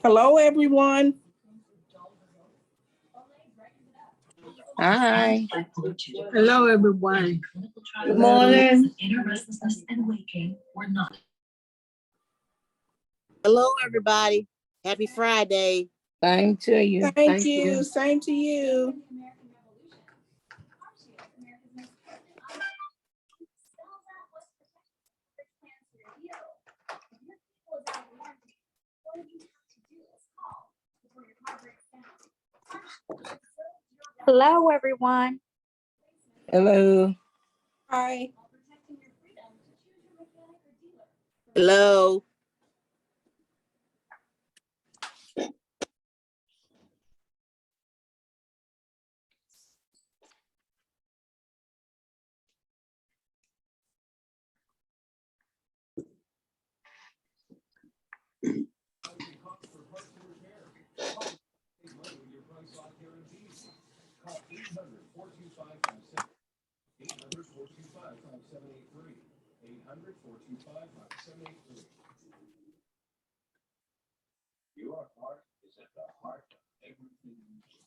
Hello, everyone. Hi. Hello, everyone. Good morning. Hello, everybody. Happy Friday. Same to you. Thank you. Same to you. Hello, everyone. Hello. Hi. Hello. Your heart is at the heart of everything you do.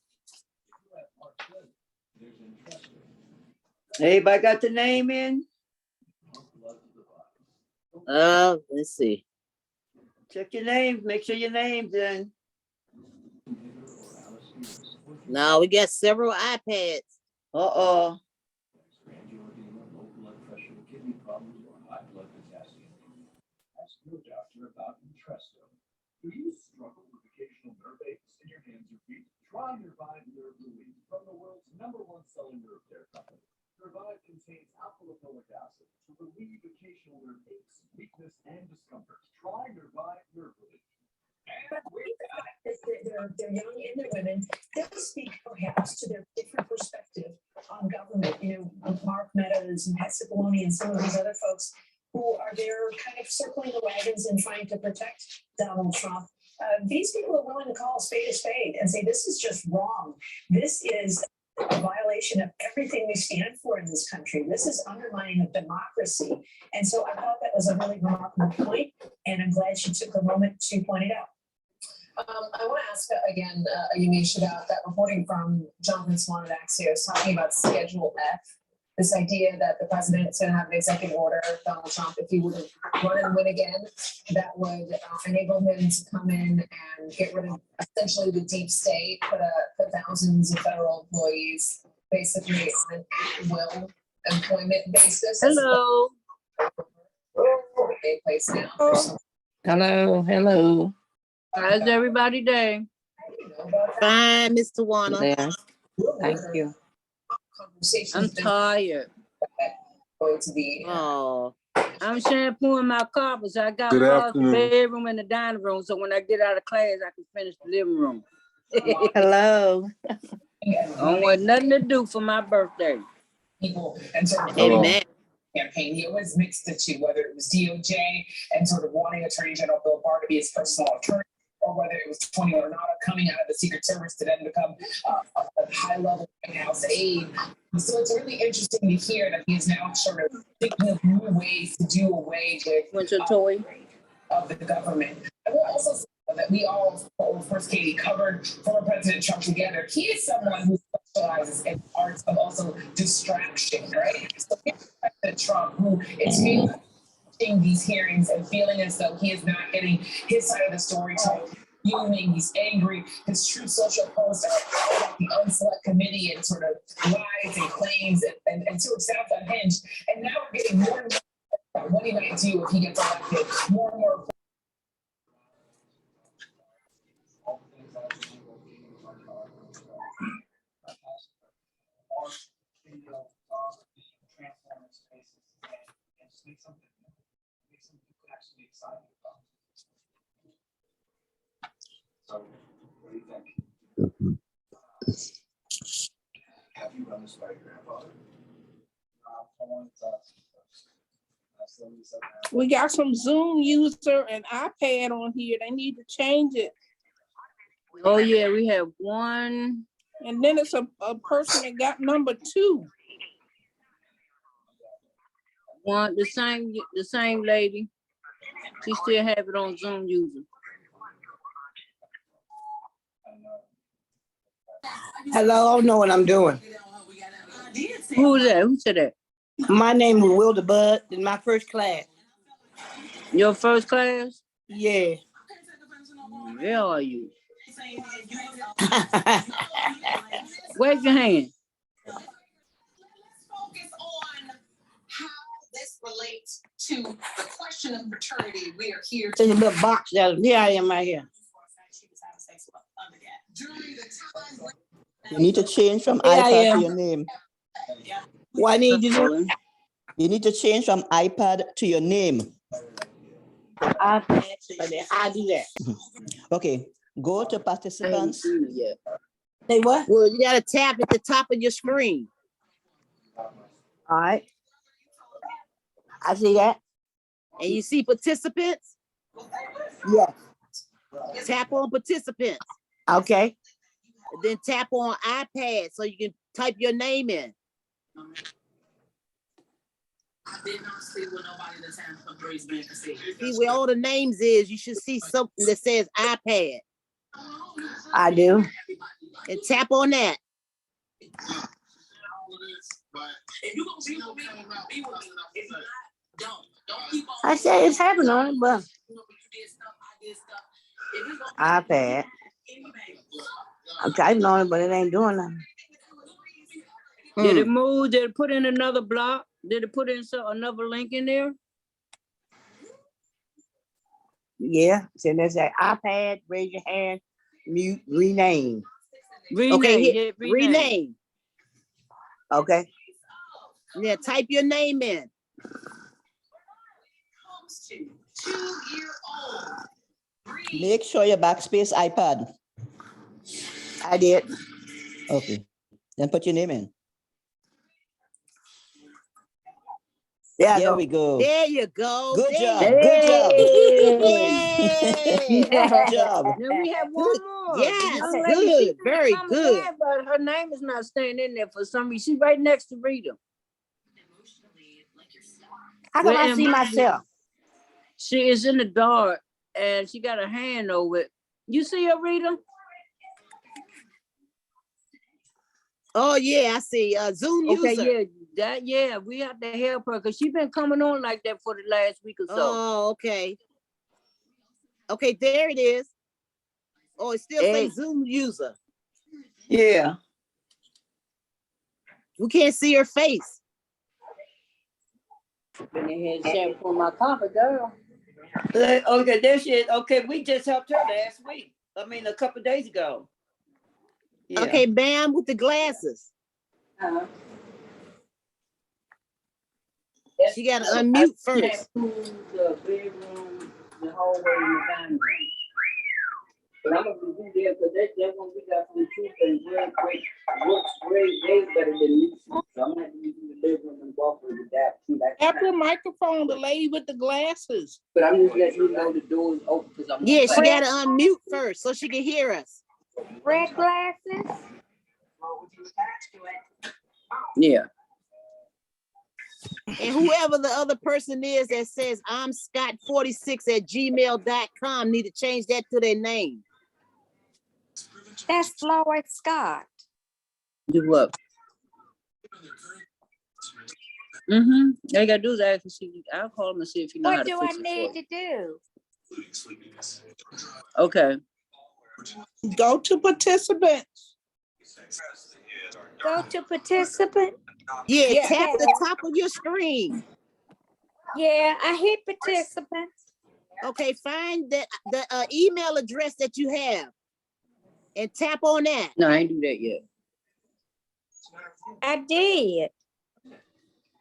If you have heart good, there's entrusted. Everybody got the name in? Let's see. Check your names. Make sure your name's in. Now we got several iPads. Uh-oh. Angioedema, low blood pressure, kidney problems, or high blood potassium. Ask your doctor about Entresto. Do you struggle with occasional nerve aches in your hands or feet? Try Nervive Nerve Relief from the world's #1 selling nerve care company. Nervive contains alpha-lipoic acid to relieve occasional nerve aches, weakness, and discomfort. Try Nervive Nerve Relief. They're young and they're women. They'll speak perhaps to their different perspective on government. You know, Mark Meadows and Pat Cipollone and some of these other folks who are there kind of circling the wagons and trying to protect Donald Trump. These people are willing to call a spade and say, this is just wrong. This is a violation of everything we stand for in this country. This is undermining of democracy. And so I thought that was a really remarkable point, and I'm glad she took a moment to point it out. I want to ask again, Yamiche, about that reporting from Jonathan Swan at Axios talking about Schedule F, this idea that the president's going to have an executive order, Donald Trump, if he would run and win again, that would enable him to come in and get rid of essentially the deep state, put thousands of federal employees basically on an at-will employment basis. Hello. Place now. Hello. How's everybody day? Fine, Mr. Warner. Yeah. Thank you. I'm tired. Oh, I'm shampooing my carpets. I got Good across the afternoon. bedroom and the dining room, so when I get out of class, I can finish the living room. Hello. I don't want nothing to do for my birthday. People and sort of amen. campaign. He always mixed the two, whether it was DOJ and sort of wanting Attorney General Bill Barr to be his personal attorney, or whether it was Tony Ornato coming out of the Secret Service to then become a high-level White House aide. So it's really interesting to hear that he is now sort of thinking of new ways to do away with of the government. I will also say that we all, of course, Katie, covered former President Trump together. He is someone who specializes in arts of also distraction, right? So here's President Trump, who is really these hearings and feeling as though he is not getting his side of the story told. Fuming, he's angry. His True Social posts are about the unselect committee and sort of lies and claims and sort of sounds unhinged. And now we're getting more and more about what he might do if he gets elected. More and more. Actually excited about. So, what do you think? Have you run this by your grandfather? We got some Zoom user and iPad on here. They need to change it. Oh yeah, we have one. And then it's a person that got number 2. One, the same lady. She still have it on Zoom user. Hello, I don't know what I'm doing. Who's that? Who said that? My name is Wilder Bud in my first class. Your first class? Yeah. Where are you? Wave your hand. This relates to the question of fraternity. We are here There's a little box there. Here I am right here. You need to change from Here I iPad am. to your name. What I need to do? You need to change from iPad to your name. iPad. How I do that? Okay, go to I haven't participants. seen it yet. Say what? Well, you gotta tap at the top of your screen. All right. I see that. And you see participants, Yes. tap on participants, Okay. and then tap on iPad so you can type your name in. See where all the names is, you should see something that says iPad I do. and tap on that. I say it's happening on it, but iPad. I'm typing on it, but it ain't doing nothing. Did it move? Did it put in another block? Did it put in another link in there? Yeah. So there's that iPad, raise your hand, mute, rename. Rename. Okay, Hit rename. Okay. Yeah, type your name in. Make sure you backspace iPad. I did. Okay, then put your name in. Yeah. There we go. There you go. Good There job. you Good job. Yay. Good job. Then we have one more. Yes, The young lady, good, she very coming good. in, but her name is not staying in there for some reason. She's right next to Rita. How come I Well, see myself? She is in the dark and she got a hand over it. You see her, Rita? Oh yeah, I see. Zoom Okay, user. yeah, we have to help her because she's been coming on like that for the last week or so. Oh, okay. Okay, there it is. Oh, it still says Zoom user. Yeah. We can't see her face. Been in here sharing for my coffee, girl. Okay, there she is. Okay, we just helped her last week. I mean, a couple of days ago. Yeah. Okay, Bam with the glasses. She got to unmute first. The bedroom, the hallway, and the dining room. But I'm gonna do that because that's when we got some truth and looks way better than me. So I'm gonna have to do the bedroom and walk with that too. Tap your microphone, the lady with the glasses. But I'm just letting you know the door is open because I'm. Yeah, she got to unmute first so she can hear us. Red glasses? Yeah. And whoever the other person is that says I'm Scott46@gmail.com need to change that to their name. That's Floyd Scott. Do what? Mm-hmm. All you gotta do is ask and see. I'll call him and see if he know how What to do I fix it need for you. to do? Okay. Go to participants. Go to participant? Yeah, tap the top of your screen. Yeah, I hit participants. Okay, find the email address that you have and tap on that. No, I ain't do that yet. I did.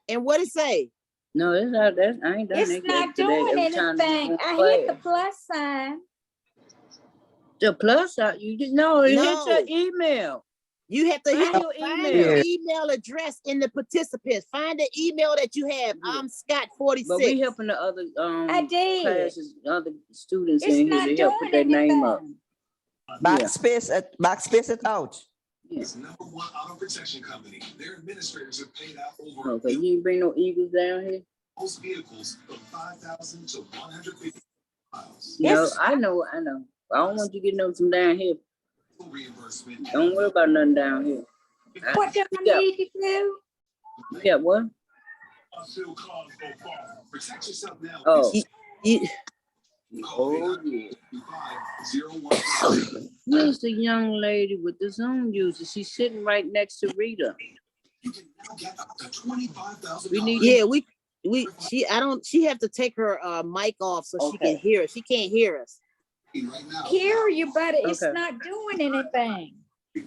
And what it say? No, it's not that. I ain't done It's that not yet today. doing Every time you anything. go I play hit the it. plus sign. The plus out. You just no, it No. hit your email. You have to Find your find email. the email address in the participants. Find the email that you have. Yeah. I'm Scott46. But we helping the other I did. classes, other students It's in here not to help put doing their name up. anything. Backspace it out. It's #1 auto protection company. Their administrators have paid out over Okay, you ain't bring no Eagles down here? most vehicles from 5,000 to 150 miles. No, I know. I don't want you getting them from down here. Don't worry about nothing down here. What do I Yeah. need to do? Yeah, what? Oh. You- Oh, yeah. Where's the young lady with the Zoom user? She's sitting right next to Rita. We need yeah, she have to take her mic off so she can hear us. She can't hear us. Hear you, but it's Okay. not doing anything.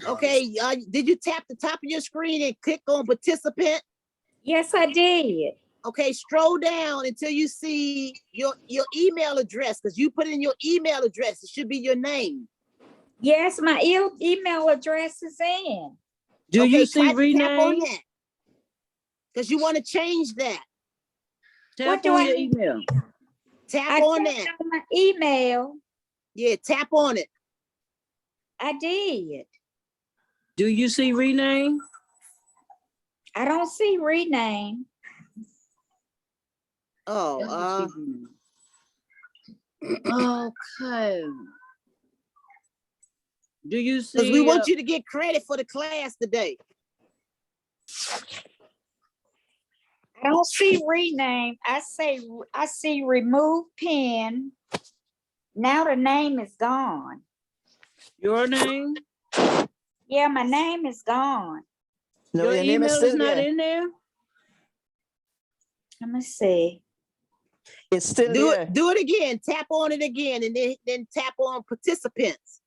Okay, did you tap the top of your screen and click on participant? Yes, I did. Okay, scroll down until you see your email address, because you put in your email address. It should be your name. Yes, my email address is in. Do Okay, you see tap on rename? that, because you want to change that. Tap What do on I your need? email. Tap I on tapped that. on my email. Yeah, tap on it. I did. Do you see rename? I don't see rename. Oh, Okay. Do you see? because we want you to get credit for the class today. I don't see rename. I see remove pin. Now the name is gone. Your name? Yeah, my name is gone. No, Your your name is email is still not there. in there? Let me see. It's still Do there. it. Do it again. Tap on it again, and then tap on participants.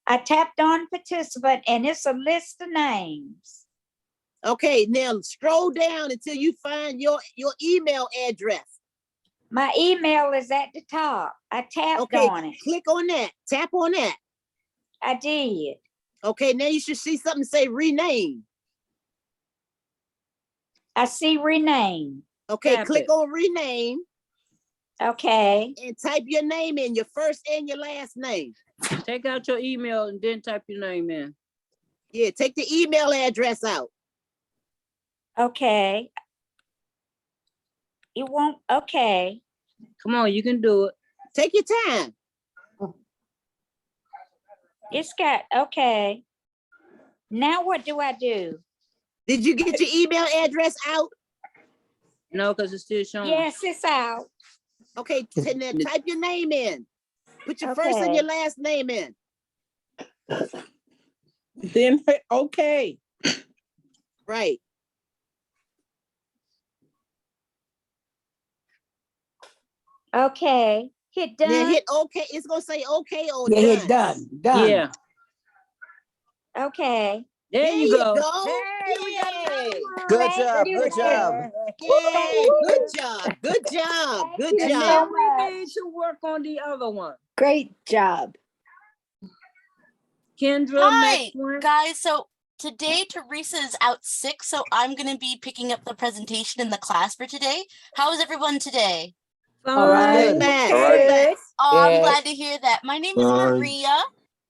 I tapped on participant and it's a list of names. Okay, now scroll down until you find your email address. My email is at the top. I tapped Okay, on it. click on that. Tap on that. I did. Okay, now you should see something say rename. I see rename. Okay, Tap click it. on rename Okay. and type your name in, your first and your last name. Take out your email and then type your name in. Yeah, take the email address out. Okay. It won't, okay. Come on, you can do it. Take your time. It's got, okay. Now what do I do? Did you get your email address out? No, because it's still showing. Yes, it's out. Okay, now type your name in. Put your first and Okay. your last name in. Then hit okay. Right. Okay. Hit Now done. hit okay. It's gonna say okay or Yeah, done. hit done. Done. Yeah. Okay. There you go. Hey, we got another Yay. one. Good Thank job. you. Good job. Yay. Woo. Good job. Good job. Thank Good you And so now job. we much. need to work on the other one. Great job. Kendra, Hi, next one. guys. So today Teresa is out sick, so I'm going to be picking up the presentation in the class for today. How is everyone today? All right. Fine. Max. All right. Good. Oh, I'm Yes. glad to hear that. My name is Maria,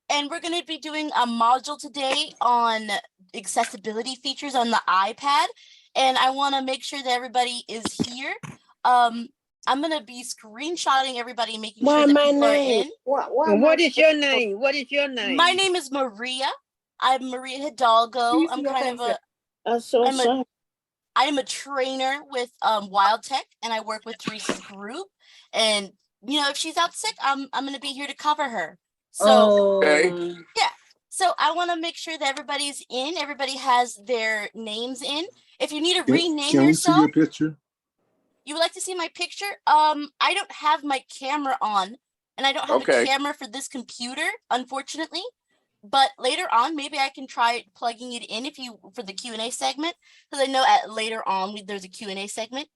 and we're going to be doing a module today on accessibility features on the iPad. And I want to make sure that everybody is here. I'm going to be screenshotting everybody, making sure that people are in. What is your name? What is your name? My name is Maria. I'm Maria Hidalgo. I'm kind of I am a trainer with Wild Tech, and I work with Teresa's group. And you know, if she's out sick, I'm going to be here to cover her. So yeah. So I want to make sure that everybody's in. Everybody has their names in. If you need to rename Can we yourself, see your picture? you would like to see my picture? I don't have my camera on, and I don't have a camera for this computer, unfortunately. But later on, maybe I can try plugging it in for the Q&A segment, because I know later on there's a Q&A segment.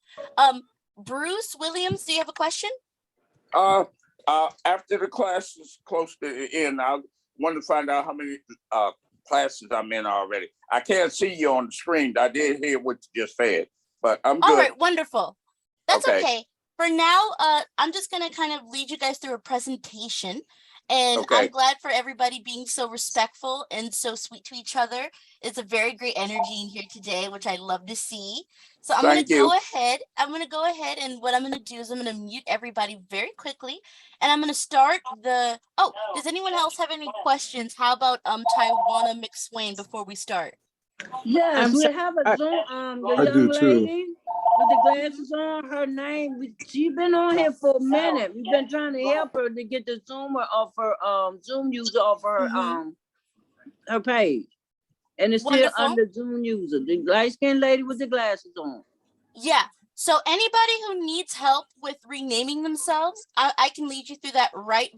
Bruce Williams, do you have a question? After the class is close to the end, I want to find out how many classes I'm in already. I can't see you on the screen. I did hear what you just said, but I'm good. All right, wonderful. That's okay. For now, I'm just going to kind of lead you guys through a presentation. And Okay. I'm glad for everybody being so respectful and so sweet to each other. It's a very great energy in here today, which I love to see. So I'm going Thank to you. go ahead. I'm going to go ahead, and what I'm going to do is I'm going to mute everybody very quickly. And I'm going to start the, oh, does anyone else have any questions? How about Taiwana McSwain before we start? Yes, I'm we sorry. have a Zoom, the I young do too. lady with the glasses on, her name, she been on here for a minute. We've been trying to help her to get the Zoomer off her, Zoom user off her, her page. And it's still Wonderful. under Zoom user, the light-skinned lady with the glasses on. Yeah. So anybody who needs help with renaming themselves, I can lead you through that right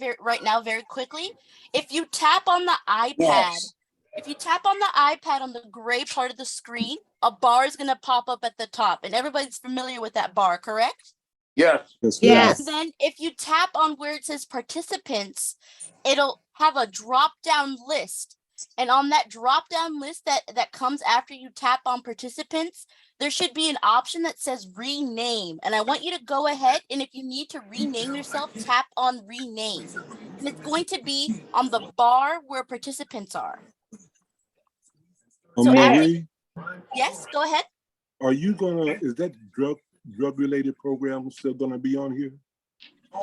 now very quickly. If you tap on the iPad, Yes. if you tap on the iPad on the gray part of the screen, a bar is going to pop up at the top, and everybody's familiar with that bar, correct? Yes. Yes. Then if you tap on where it says participants, it'll have a drop down list. And on that drop down list that comes after you tap on participants, there should be an option that says rename. And I want you to go ahead, and if you need to rename yourself, tap on rename. And it's going to be on the bar where participants are. So Marie, yes, go ahead. are you is that drug related program still gonna be on here?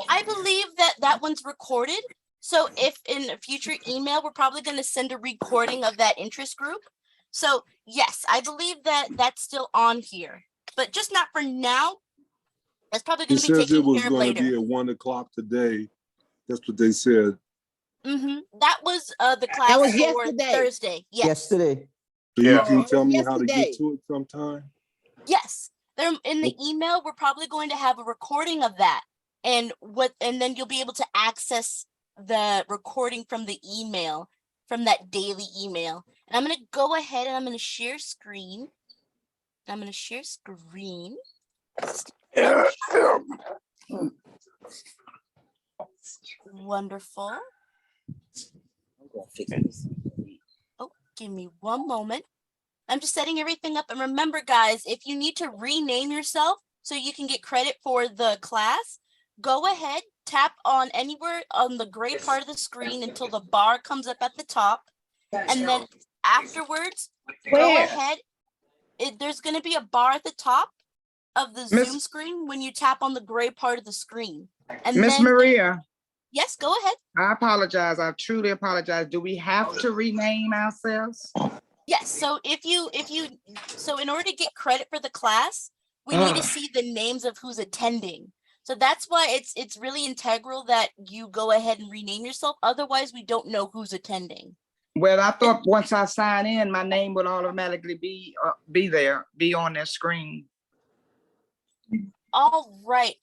I believe that one's recorded. So if in a future email, we're probably going to send a recording of that interest group. So yes, I believe that that's still on here, but just not for now. That's probably going It to be says it taken was care of gonna be later. at 1 o'clock today. That's what they said. That was the class That was for yesterday. Thursday. Yes. Yesterday. So you can tell me how to yesterday. get to it sometime? Yes. There in the email, we're probably going to have a recording of that. And then you'll be able to access the recording from the email, from that daily email. And I'm going to go ahead and I'm going to share screen. I'm going to share screen. Wonderful. Oh, give me one moment. I'm just setting everything up. And remember, guys, if you need to rename yourself so you can get credit for the class, go ahead, tap on anywhere on the gray part of the screen until the bar comes up at the top. And then afterwards, go ahead. There's going to be a bar at the top of the Zoom screen when you tap on the gray part of the screen. And Miss then, Maria, yes, go ahead. I apologize. I truly apologize. Do we have to rename ourselves? Yes. So so in order to get credit for the class, we need to see the names of who's attending. So that's why it's really integral that you go ahead and rename yourself. Otherwise, we don't know who's attending. Well, I thought once I sign in, my name would automatically be on their screen. All right.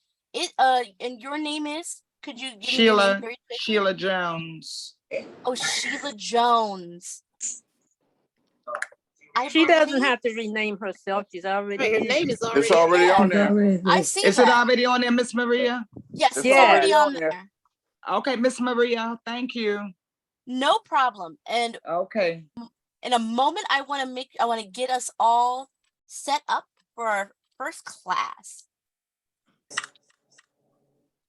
And your name is? Could you give me your name very quickly? Sheila Jones. Oh, Sheila Jones. She doesn't have to rename herself. She's already. Her name is already. It's already on there. I see Is that. it already on there, Miss Maria? Yes, It's it's already on there. there. Okay, Miss Maria, thank you. No problem. And Okay. in a moment, I want to get us all set up for our first class.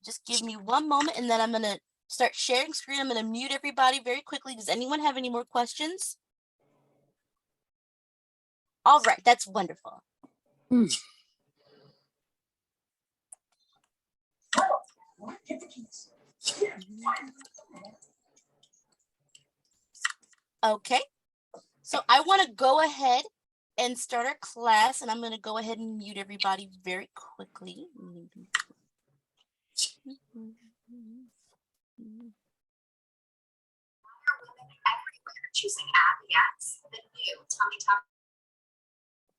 Just give me one moment, and then I'm going to start sharing screen. I'm going to mute everybody very quickly. Does anyone have any more questions? All right, that's wonderful. Okay, so I want to go ahead and start our class, and I'm going to go ahead and mute everybody very quickly.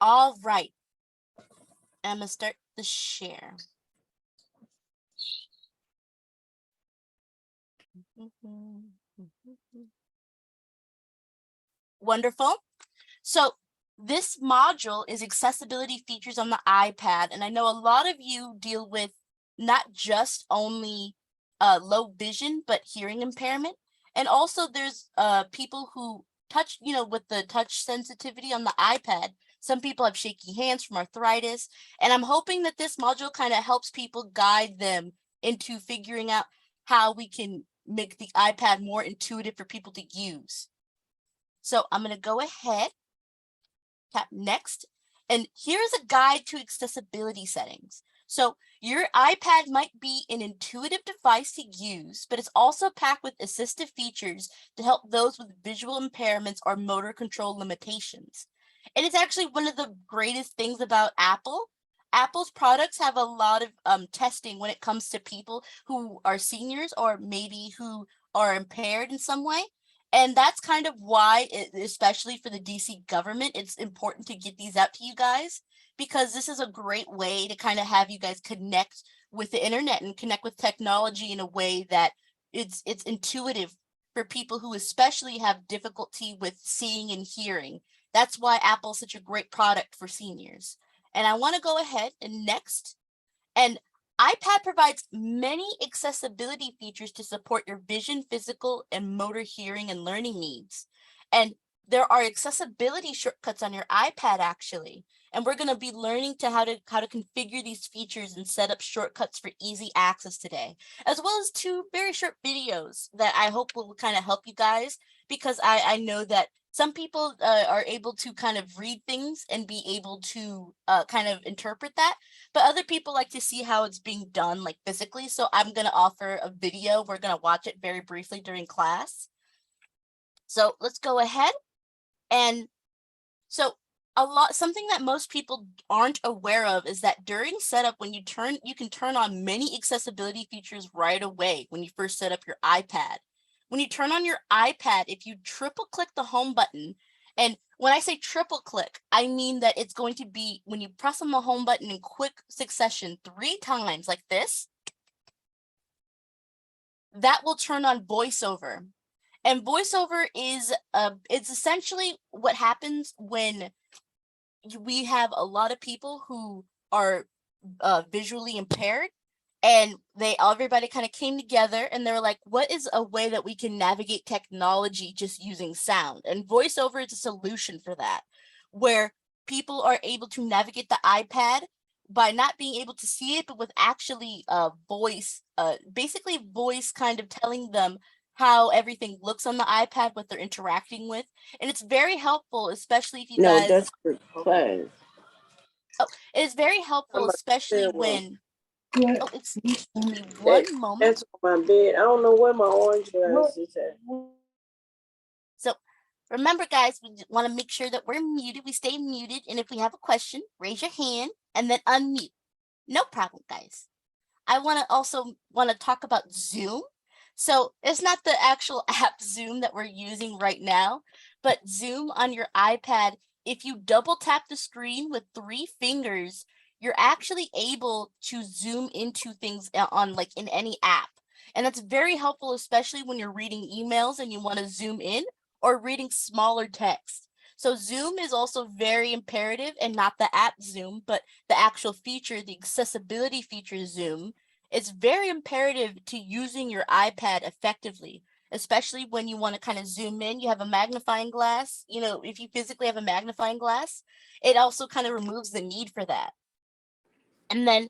All right, I'm going to start the share. Wonderful. So this module is accessibility features on the iPad. And I know a lot of you deal with not just only low vision, but hearing impairment. And also there's people who touch, with the touch sensitivity on the iPad. Some people have shaky hands from arthritis. And I'm hoping that this module kind of helps people guide them into figuring out how we can make the iPad more intuitive for people to use. So I'm going to go ahead, tap next, and here's a guide to accessibility settings. So your iPad might be an intuitive device to use, but it's also packed with assistive features to help those with visual impairments or motor control limitations. And it's actually one of the greatest things about Apple. Apple's products have a lot of testing when it comes to people who are seniors or maybe who are impaired in some way. And that's kind of why, especially for the DC government, it's important to get these out to you guys, because this is a great way to kind of have you guys connect with the internet and connect with technology in a way that it's intuitive for people who especially have difficulty with seeing and hearing. That's why Apple's such a great product for seniors. And I want to go ahead and next. And iPad provides many accessibility features to support your vision, physical, and motor hearing and learning needs. And there are accessibility shortcuts on your iPad actually. And we're going to be learning how to configure these features and set up shortcuts for easy access today, as well as 2 very short videos that I hope will kind of help you guys, because I know that some people are able to kind of read things and be able to kind of interpret that, but other people like to see how it's being done, like physically. So I'm going to offer a video. We're going to watch it very briefly during class. So let's go ahead. And so something that most people aren't aware of is that during setup, when you can turn on many accessibility features right away when you first set up your iPad. When you turn on your iPad, if you triple click the home button, and when I say triple click, I mean that it's going to be when you press on the home button in quick succession 3 times like this, that will turn on VoiceOver. And VoiceOver is it's essentially what happens when we have a lot of people who are visually impaired, and everybody kind of came together and they were like, what is a way that we can navigate technology just using sound? And VoiceOver is a solution for that, where people are able to navigate the iPad by not being able to see it, but with actually voice, basically voice kind of telling them how everything looks on the iPad, what they're interacting with. And it's very helpful, especially if you No, guys. that's for class. Oh, it is very helpful, I'm especially upstairs. when. Oh, excuse me one moment. That's on my bed. I don't know where my orange glass is at. So remember, guys, we want to make sure that we're muted. We stay muted. And if we have a question, raise your hand and then unmute. No problem, guys. I also want to talk about Zoom. So it's not the actual app Zoom that we're using right now, but Zoom on your iPad, if you double tap the screen with 3 fingers, you're actually able to zoom into things on in any app. And that's very helpful, especially when you're reading emails and you want to zoom in or reading smaller text. So Zoom is also very imperative, and not the app Zoom, but the actual feature, the accessibility feature Zoom. It's very imperative to using your iPad effectively, especially when you want to kind of zoom in. You have a magnifying glass. If you physically have a magnifying glass, it also kind of removes the need for that. And then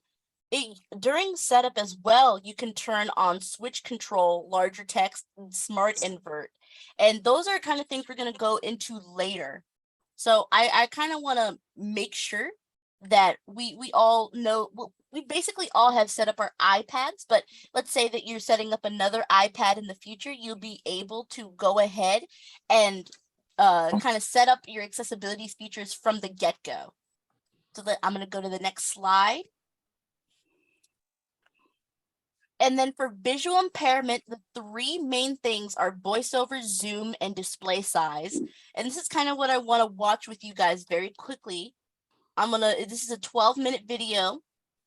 during setup as well, you can turn on switch control, larger text, and smart invert. And those are kind of things we're going to go into later. So I kind of want to make sure that we all know, we basically all have set up our iPads, but let's say that you're setting up another iPad in the future, you'll be able to go ahead and kind of set up your accessibility features from the get-go. So I'm going to go to the next slide. And then for visual impairment, the 3 main things are VoiceOver, Zoom, and display size. And this is kind of what I want to watch with you guys very quickly. This is a 12-minute video,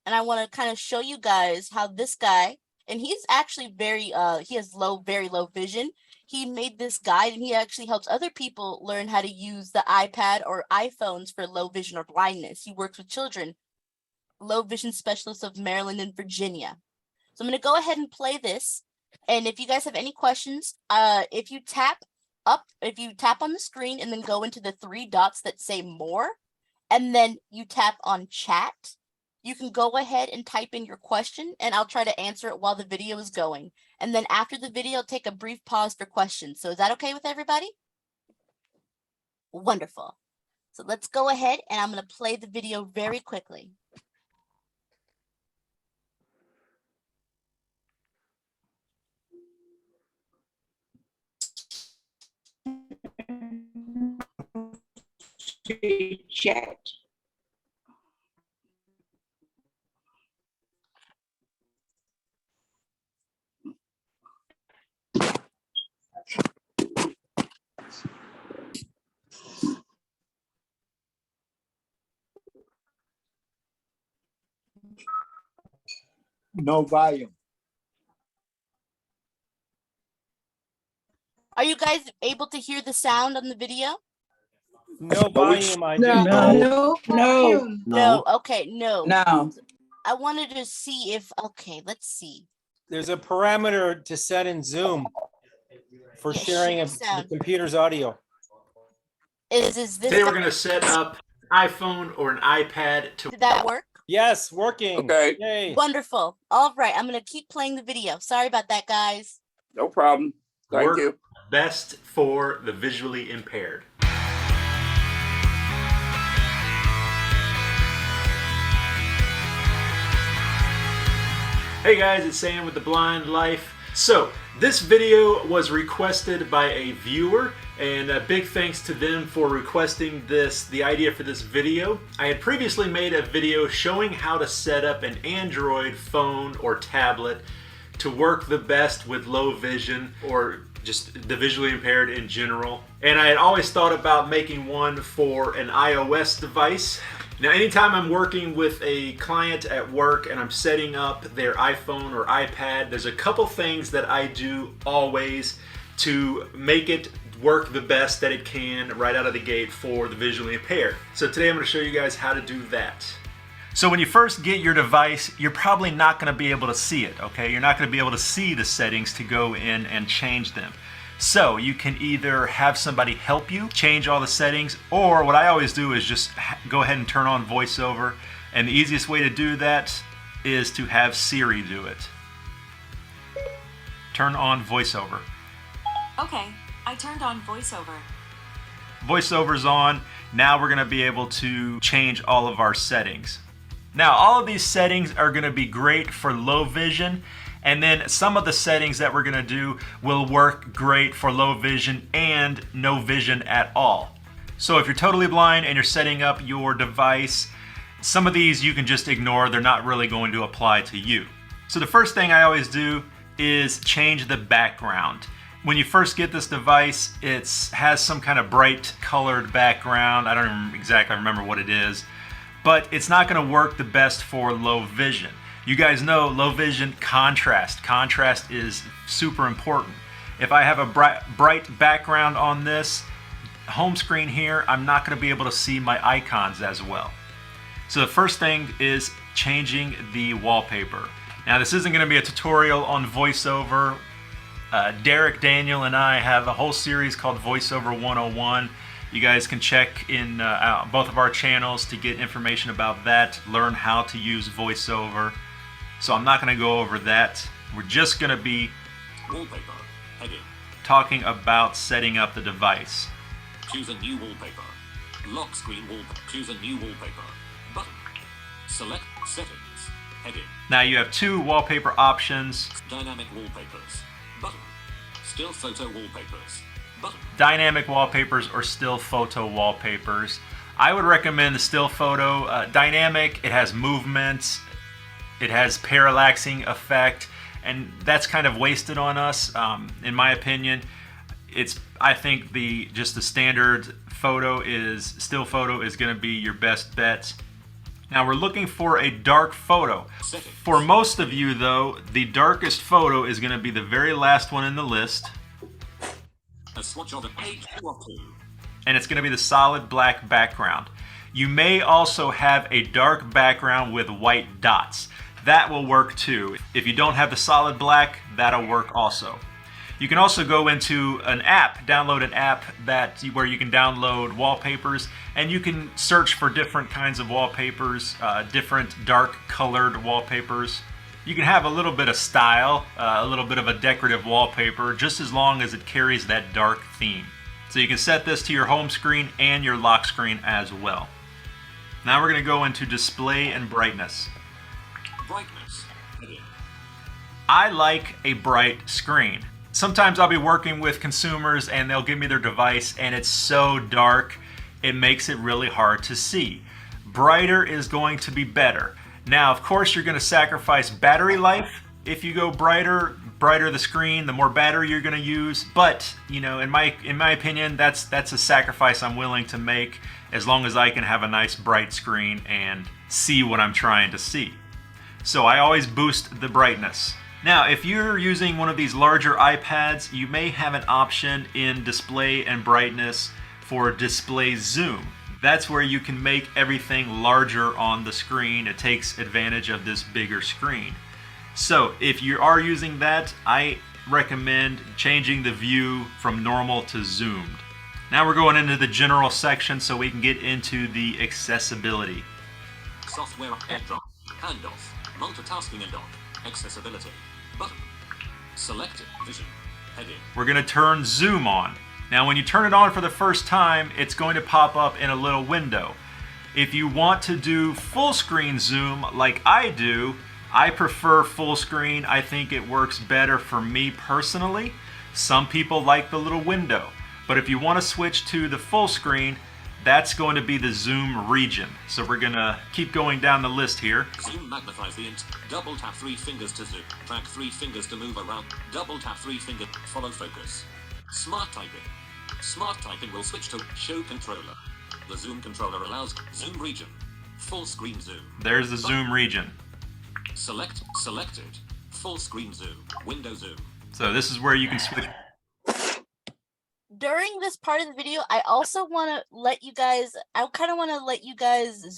and I want to kind of show you guys how this guy, and he's actually he has very low vision. He made this guide, and he actually helps other people learn how to use the iPad or iPhones for low vision or blindness. He works with children, low vision specialists of Maryland and Virginia. So I'm going to go ahead and play this. And if you guys have any questions, if you tap on the screen and then go into the 3 dots that say more, and then you tap on chat, you can go ahead and type in your question, and I'll try to answer it while the video is going. And then after the video, take a brief pause for questions. So is that okay with everybody? Wonderful. So let's go ahead and I'm going to play the video very quickly. Chat. No volume. Are you guys able to hear the sound on the video? No volume, I No. just. No. No. Okay. No. No. I wanted to see if, okay, let's see. There's a parameter to set in Zoom for Yeah, sharing share of the sound. computer's audio. Is this? Today we're going to set up an iPhone or an iPad to. Did that work? Yes, working. Okay. Yay. Wonderful. All right. I'm going to keep playing the video. Sorry about that, guys. No problem. Thank work you. best for the visually impaired. Hey guys, it's Sam with The Blind Life. So this video was requested by a viewer, and a big thanks to them for requesting the idea for this video. I had previously made a video showing how to set up an Android phone or tablet to work the best with low vision or just the visually impaired in general. And I had always thought about making one for an iOS device. Now, anytime I'm working with a client at work and I'm setting up their iPhone or iPad, there's a couple things that I do always to make it work the best that it can right out of the gate for the visually impaired. So today I'm going to show you guys how to do that. So when you first get your device, you're probably not going to be able to see it, okay? You're not going to be able to see the settings to go in and change them. So you can either have somebody help you change all the settings, or what I always do is just go ahead and turn on VoiceOver. And the easiest way to do that is to have Siri do it. Turn on VoiceOver. Okay, I turned on VoiceOver. VoiceOver's on. Now we're going to be able to change all of our settings. Now all of these settings are going to be great for low vision, and then some of the settings that we're going to do will work great for low vision and no vision at all. So if you're totally blind and you're setting up your device, some of these you can just ignore. They're not really going to apply to you. So the first thing I always do is change the background. When you first get this device, it has some kind of bright colored background. I don't even exactly remember what it is, but it's not going to work the best for low vision. You guys know low vision contrast. Contrast is super important. If I have a bright background on this home screen here, I'm not going to be able to see my icons as well. So the first thing is changing the wallpaper. Now this isn't going to be a tutorial on VoiceOver. Derek, Daniel, and I have a whole series called VoiceOver 101. You guys can check in both of our channels to get information about that, learn how to use VoiceOver. So I'm not going to go over that. We're just going to be Wallpaper. Heading. talking about setting up the device. Choose a new wallpaper. Lock screen wallpaper. Choose a new wallpaper. Button. Select settings. Heading. Now you have two wallpaper options. Dynamic wallpapers. Button. Still photo wallpapers. Button. Dynamic wallpapers or still photo wallpapers. I would recommend the still photo. Dynamic, it has movement, it has parallaxing effect, and that's kind of wasted on us, in my opinion. I think just the standard still photo is going to be your best bet. Now we're looking for a dark photo. For most of you though, the darkest photo is going to be the very last one in the list. A swatch of a page 2 of 2. And it's going to be the solid black background. You may also have a dark background with white dots. That will work too. If you don't have the solid black, that'll work also. You can also go into an app, download an app where you can download wallpapers, and you can search for different kinds of wallpapers, different dark colored wallpapers. You can have a little bit of style, a little bit of a decorative wallpaper, just as long as it carries that dark theme. So you can set this to your home screen and your lock screen as well. Now we're going to go into display and brightness. Brightness. Heading. I like a bright screen. Sometimes I'll be working with consumers and they'll give me their device and it's so dark, it makes it really hard to see. Brighter is going to be better. Now, of course, you're going to sacrifice battery life. If you go brighter the screen, the more battery you're going to use. But, you know, in my opinion, that's a sacrifice I'm willing to make as long as I can have a nice bright screen and see what I'm trying to see. So I always boost the brightness. Now, if you're using one of these larger iPads, you may have an option in display and brightness for display zoom. That's where you can make everything larger on the screen. It takes advantage of this bigger screen. So if you are using that, I recommend changing the view from normal to zoomed. Now we're going into the general section so we can get into the accessibility. Software airdrop. Handoff. Multitasking and dock. Accessibility. Button. Selected vision. Heading. We're going to turn zoom on. Now when you turn it on for the first time, it's going to pop up in a little window. If you want to do full screen zoom like I do, I prefer full screen. I think it works better for me personally. Some people like the little window. But if you want to switch to the full screen, that's going to be the zoom region. So we're going to keep going down the list here. Zoom magnifies the int. Double tap 3 fingers to zoom. Track 3 fingers to move around. Double tap 3 fingers. Follow focus. Smart typing. Smart typing will switch to show controller. The zoom controller allows zoom region. Full screen zoom. There's the zoom region. Selected. Full screen zoom. Window zoom. So this is where you can switch. During this part of the video, I also want to let you guys,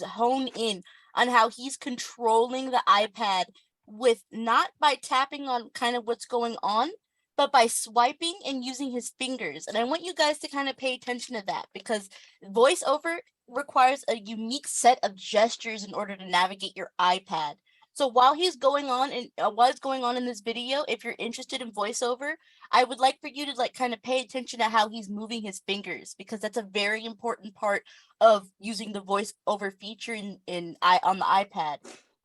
hone in on how he's controlling the iPad with not by tapping on kind of what's going on, but by swiping and using his fingers. And I want you guys to kind of pay attention to that because VoiceOver requires a unique set of gestures in order to navigate your iPad. So while he's going on and what's going on in this video, if you're interested in VoiceOver, I would like for you to kind of pay attention to how he's moving his fingers because that's a very important part of using the VoiceOver feature on the iPad.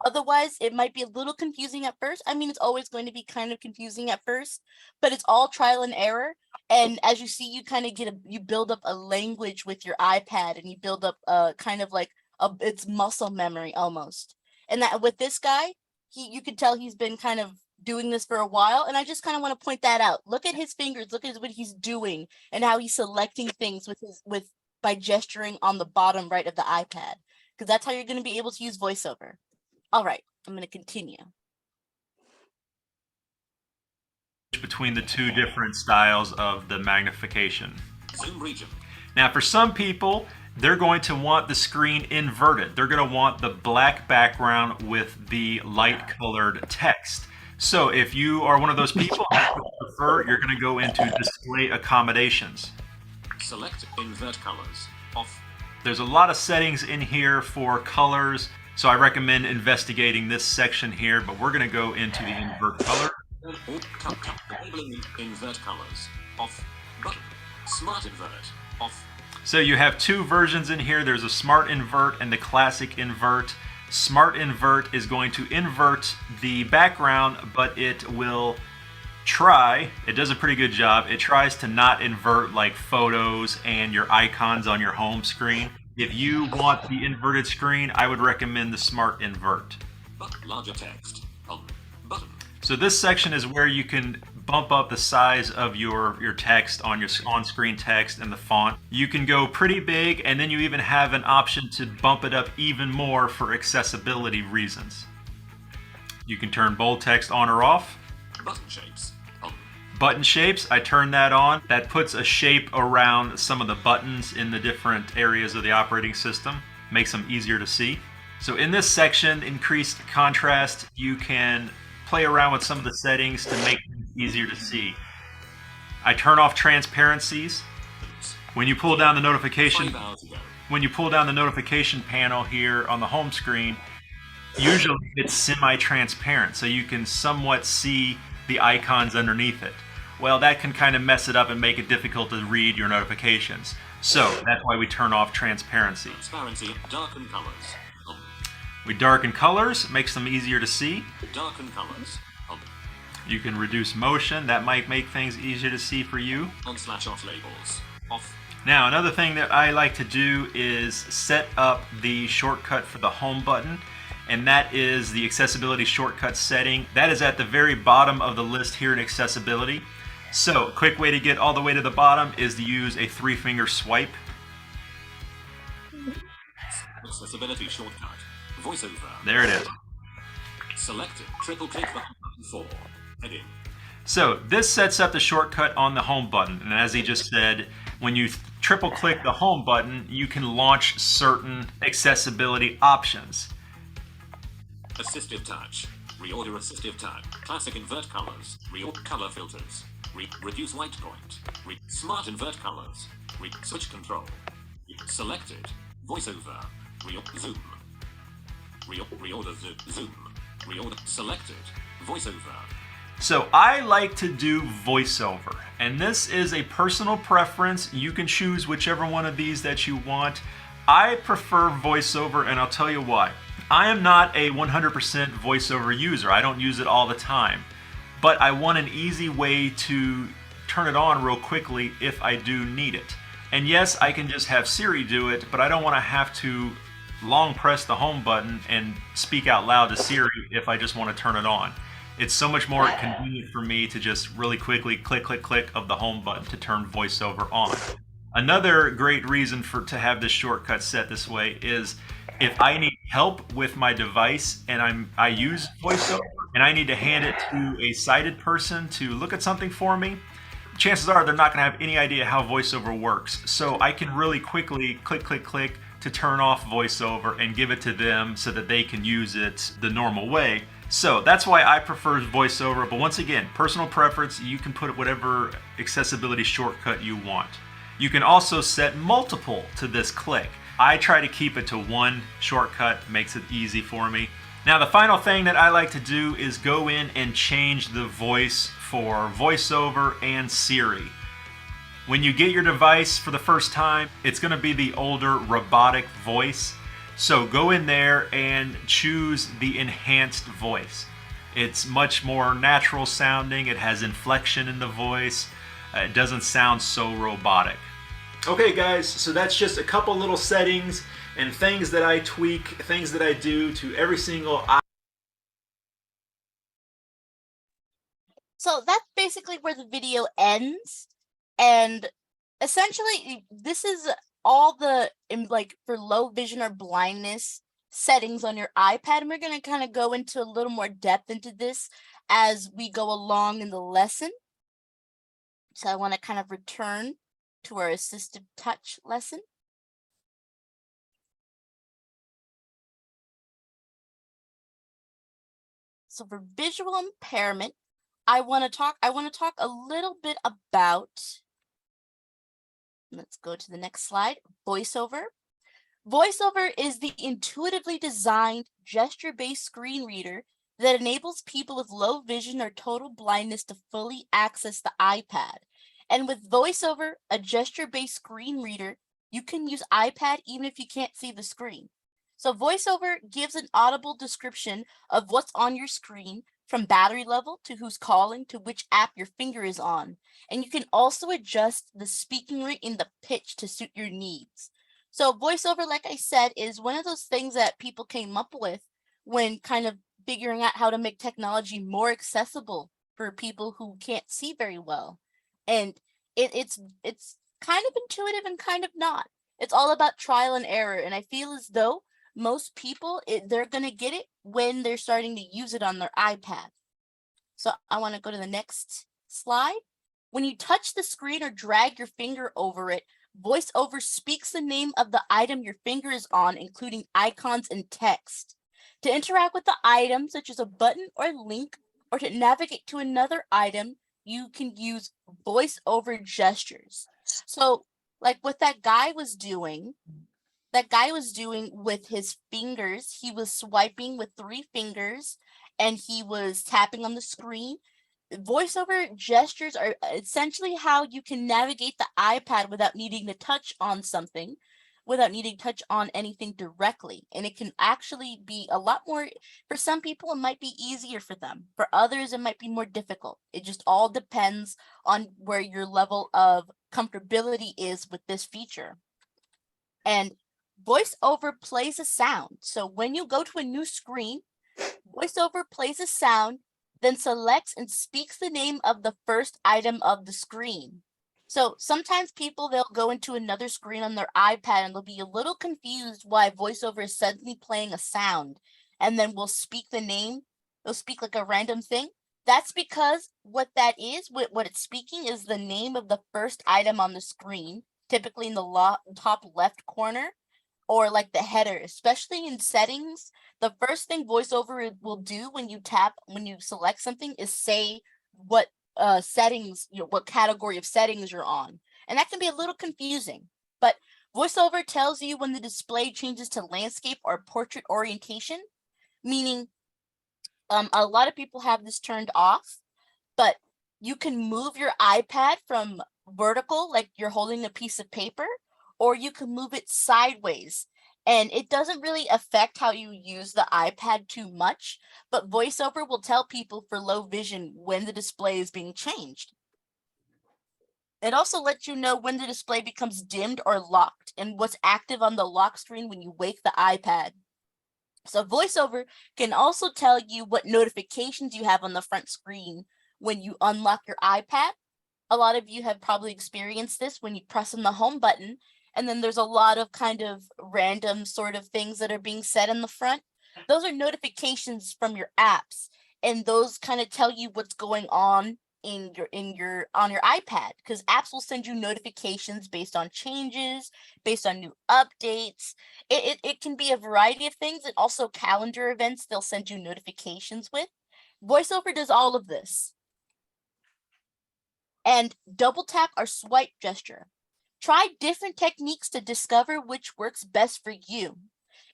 Otherwise, it might be a little confusing at first. I mean, it's always going to be kind of confusing at first, but it's all trial and error. And as you see, you kind of you build up a language with your iPad and you build up it's muscle memory almost. And that with this guy, you can tell he's been kind of doing this for a while. And I just kind of want to point that out. Look at his fingers, look at what he's doing and how he's selecting things by gesturing on the bottom right of the iPad, because that's how you're going to be able to use VoiceOver. All right, I'm going to continue. Between the two different styles of the magnification. Zoom region. Now for some people, they're going to want the screen inverted. They're going to want the black background with the light colored text. So if you are one of those people that would prefer, you're going to go into display accommodations. Select invert colors. Off. There's a lot of settings in here for colors. So I recommend investigating this section here, but we're going to go into the invert color. Enabling invert colors. Off. Button. Smart invert. Off. So you have two versions in here. There's a smart invert and the classic invert. Smart invert is going to invert the background, but it will it does a pretty good job. It tries to not invert like photos and your icons on your home screen. If you want the inverted screen, I would recommend the smart invert. Larger text. Button. So this section is where you can bump up the size of your text on your on-screen text and the font. You can go pretty big, and then you even have an option to bump it up even more for accessibility reasons. You can turn bold text on or off. Button shapes. Button shapes, I turn that on. That puts a shape around some of the buttons in the different areas of the operating system. Makes them easier to see. So in this section, increased contrast, you can play around with some of the settings to make things easier to see. I turn off transparencies. When you pull down the notification panel here on the home screen, usually it's semi-transparent, so you can somewhat see the icons underneath it. Well, that can kind of mess it up and make it difficult to read your notifications. So that's why we turn off transparency. Transparency, darken colors. We darken colors, makes them easier to see. Darken colors. You can reduce motion, that might make things easier to see for you. On/off labels. Off. Now, another thing that I like to do is set up the shortcut for the home button, and that is the accessibility shortcut setting. That is at the very bottom of the list here in accessibility. So, a quick way to get all the way to the bottom is to use a 3-finger swipe. Accessibility shortcut. VoiceOver. There it is. Selected. Triple click the button for heading. So this sets up the shortcut on the home button, and as he just said, when you triple click the home button, you can launch certain accessibility options. Assistive touch. Reorder assistive touch. Classic invert colors. Reorder color filters. Reduce white point. Smart invert colors. Switch control. Selected. VoiceOver. Zoom. Reorder zoom. Reorder selected. VoiceOver. So I like to do voiceover, and this is a personal preference. You can choose whichever one of these that you want. I prefer voiceover, and I'll tell you why. I am not a 100% voiceover user. I don't use it all the time, but I want an easy way to turn it on real quickly if I do need it. And yes, I can just have Siri do it, but I don't want to have to long press the home button and speak out loud to Siri if I just want to turn it on. It's so much more convenient for me to just really quickly click, click, click of the home button to turn voiceover on. Another great reason to have this shortcut set this way is if I need help with my device and I use voiceover and I need to hand it to a sighted person to look at something for me, chances are they're not going to have any idea how voiceover works. So I can really quickly click, click, click to turn off voiceover and give it to them so that they can use it the normal way. So that's why I prefer voiceover, but once again, personal preference, you can put whatever accessibility shortcut you want. You can also set multiple to this click. I try to keep it to one shortcut, makes it easy for me. Now the final thing that I like to do is go in and change the voice for voiceover and Siri. When you get your device for the first time, it's going to be the older robotic voice. So go in there and choose the enhanced voice. It's much more natural sounding, it has inflection in the voice, it doesn't sound so robotic. Okay guys, so that's just a couple little settings and things that I tweak, things that I do to every single So that's basically where the video ends. And essentially, this is all the, like, for low vision or blindness settings on your iPad. And we're going to kind of go into a little more depth into this as we go along in the lesson. So I want to kind of return to our assistive touch lesson. So for visual impairment, I want to talk a little bit about, let's go to the next slide, VoiceOver. VoiceOver is the intuitively designed gesture-based screen reader that enables people with low vision or total blindness to fully access the iPad. And with VoiceOver, a gesture-based screen reader, you can use iPad even if you can't see the screen. So VoiceOver gives an audible description of what's on your screen, from battery level to who's calling to which app your finger is on. And you can also adjust the speaking rate and the pitch to suit your needs. So VoiceOver, like I said, is one of those things that people came up with when kind of figuring out how to make technology more accessible for people who can't see very well. And it's kind of intuitive and kind of not. It's all about trial and error. And I feel as though most people, they're going to get it when they're starting to use it on their iPad. So I want to go to the next slide. When you touch the screen or drag your finger over it, VoiceOver speaks the name of the item your finger is on, including icons and text. To interact with the item, such as a button or link, or to navigate to another item, you can use VoiceOver gestures. So like what that guy was doing, that guy was doing with his fingers. He was swiping with 3 fingers and he was tapping on the screen. VoiceOver gestures are essentially how you can navigate the iPad without needing to touch on something, without needing to touch on anything directly. And it can actually be a lot more, for some people, it might be easier for them. For others, it might be more difficult. It just all depends on where your level of comfortability is with this feature. And VoiceOver plays a sound. So when you go to a new screen, VoiceOver plays a sound, then selects and speaks the name of the first item of the screen. So sometimes people, they'll go into another screen on their iPad and they'll be a little confused why VoiceOver is suddenly playing a sound and then will speak the name. They'll speak like a random thing. That's because what that is, what it's speaking is the name of the first item on the screen, typically in the top left corner, or like the header, especially in settings. The first thing VoiceOver will do when you select something is say what settings, what category of settings you're on. And that can be a little confusing, but VoiceOver tells you when the display changes to landscape or portrait orientation, meaning a lot of people have this turned off, but you can move your iPad from vertical, like you're holding a piece of paper, or you can move it sideways. And it doesn't really affect how you use the iPad too much, but VoiceOver will tell people for low vision when the display is being changed. It also lets you know when the display becomes dimmed or locked and what's active on the lock screen when you wake the iPad. So VoiceOver can also tell you what notifications you have on the front screen when you unlock your iPad. A lot of you have probably experienced this when you press on the home button, and then there's a lot of kind of random sort of things that are being said in the front. Those are notifications from your apps, and those kind of tell you what's going on on your iPad, because apps will send you notifications based on changes, based on new updates. It can be a variety of things, and also calendar events they'll send you notifications with. VoiceOver does all of this. And double tap or swipe gesture. Try different techniques to discover which works best for you.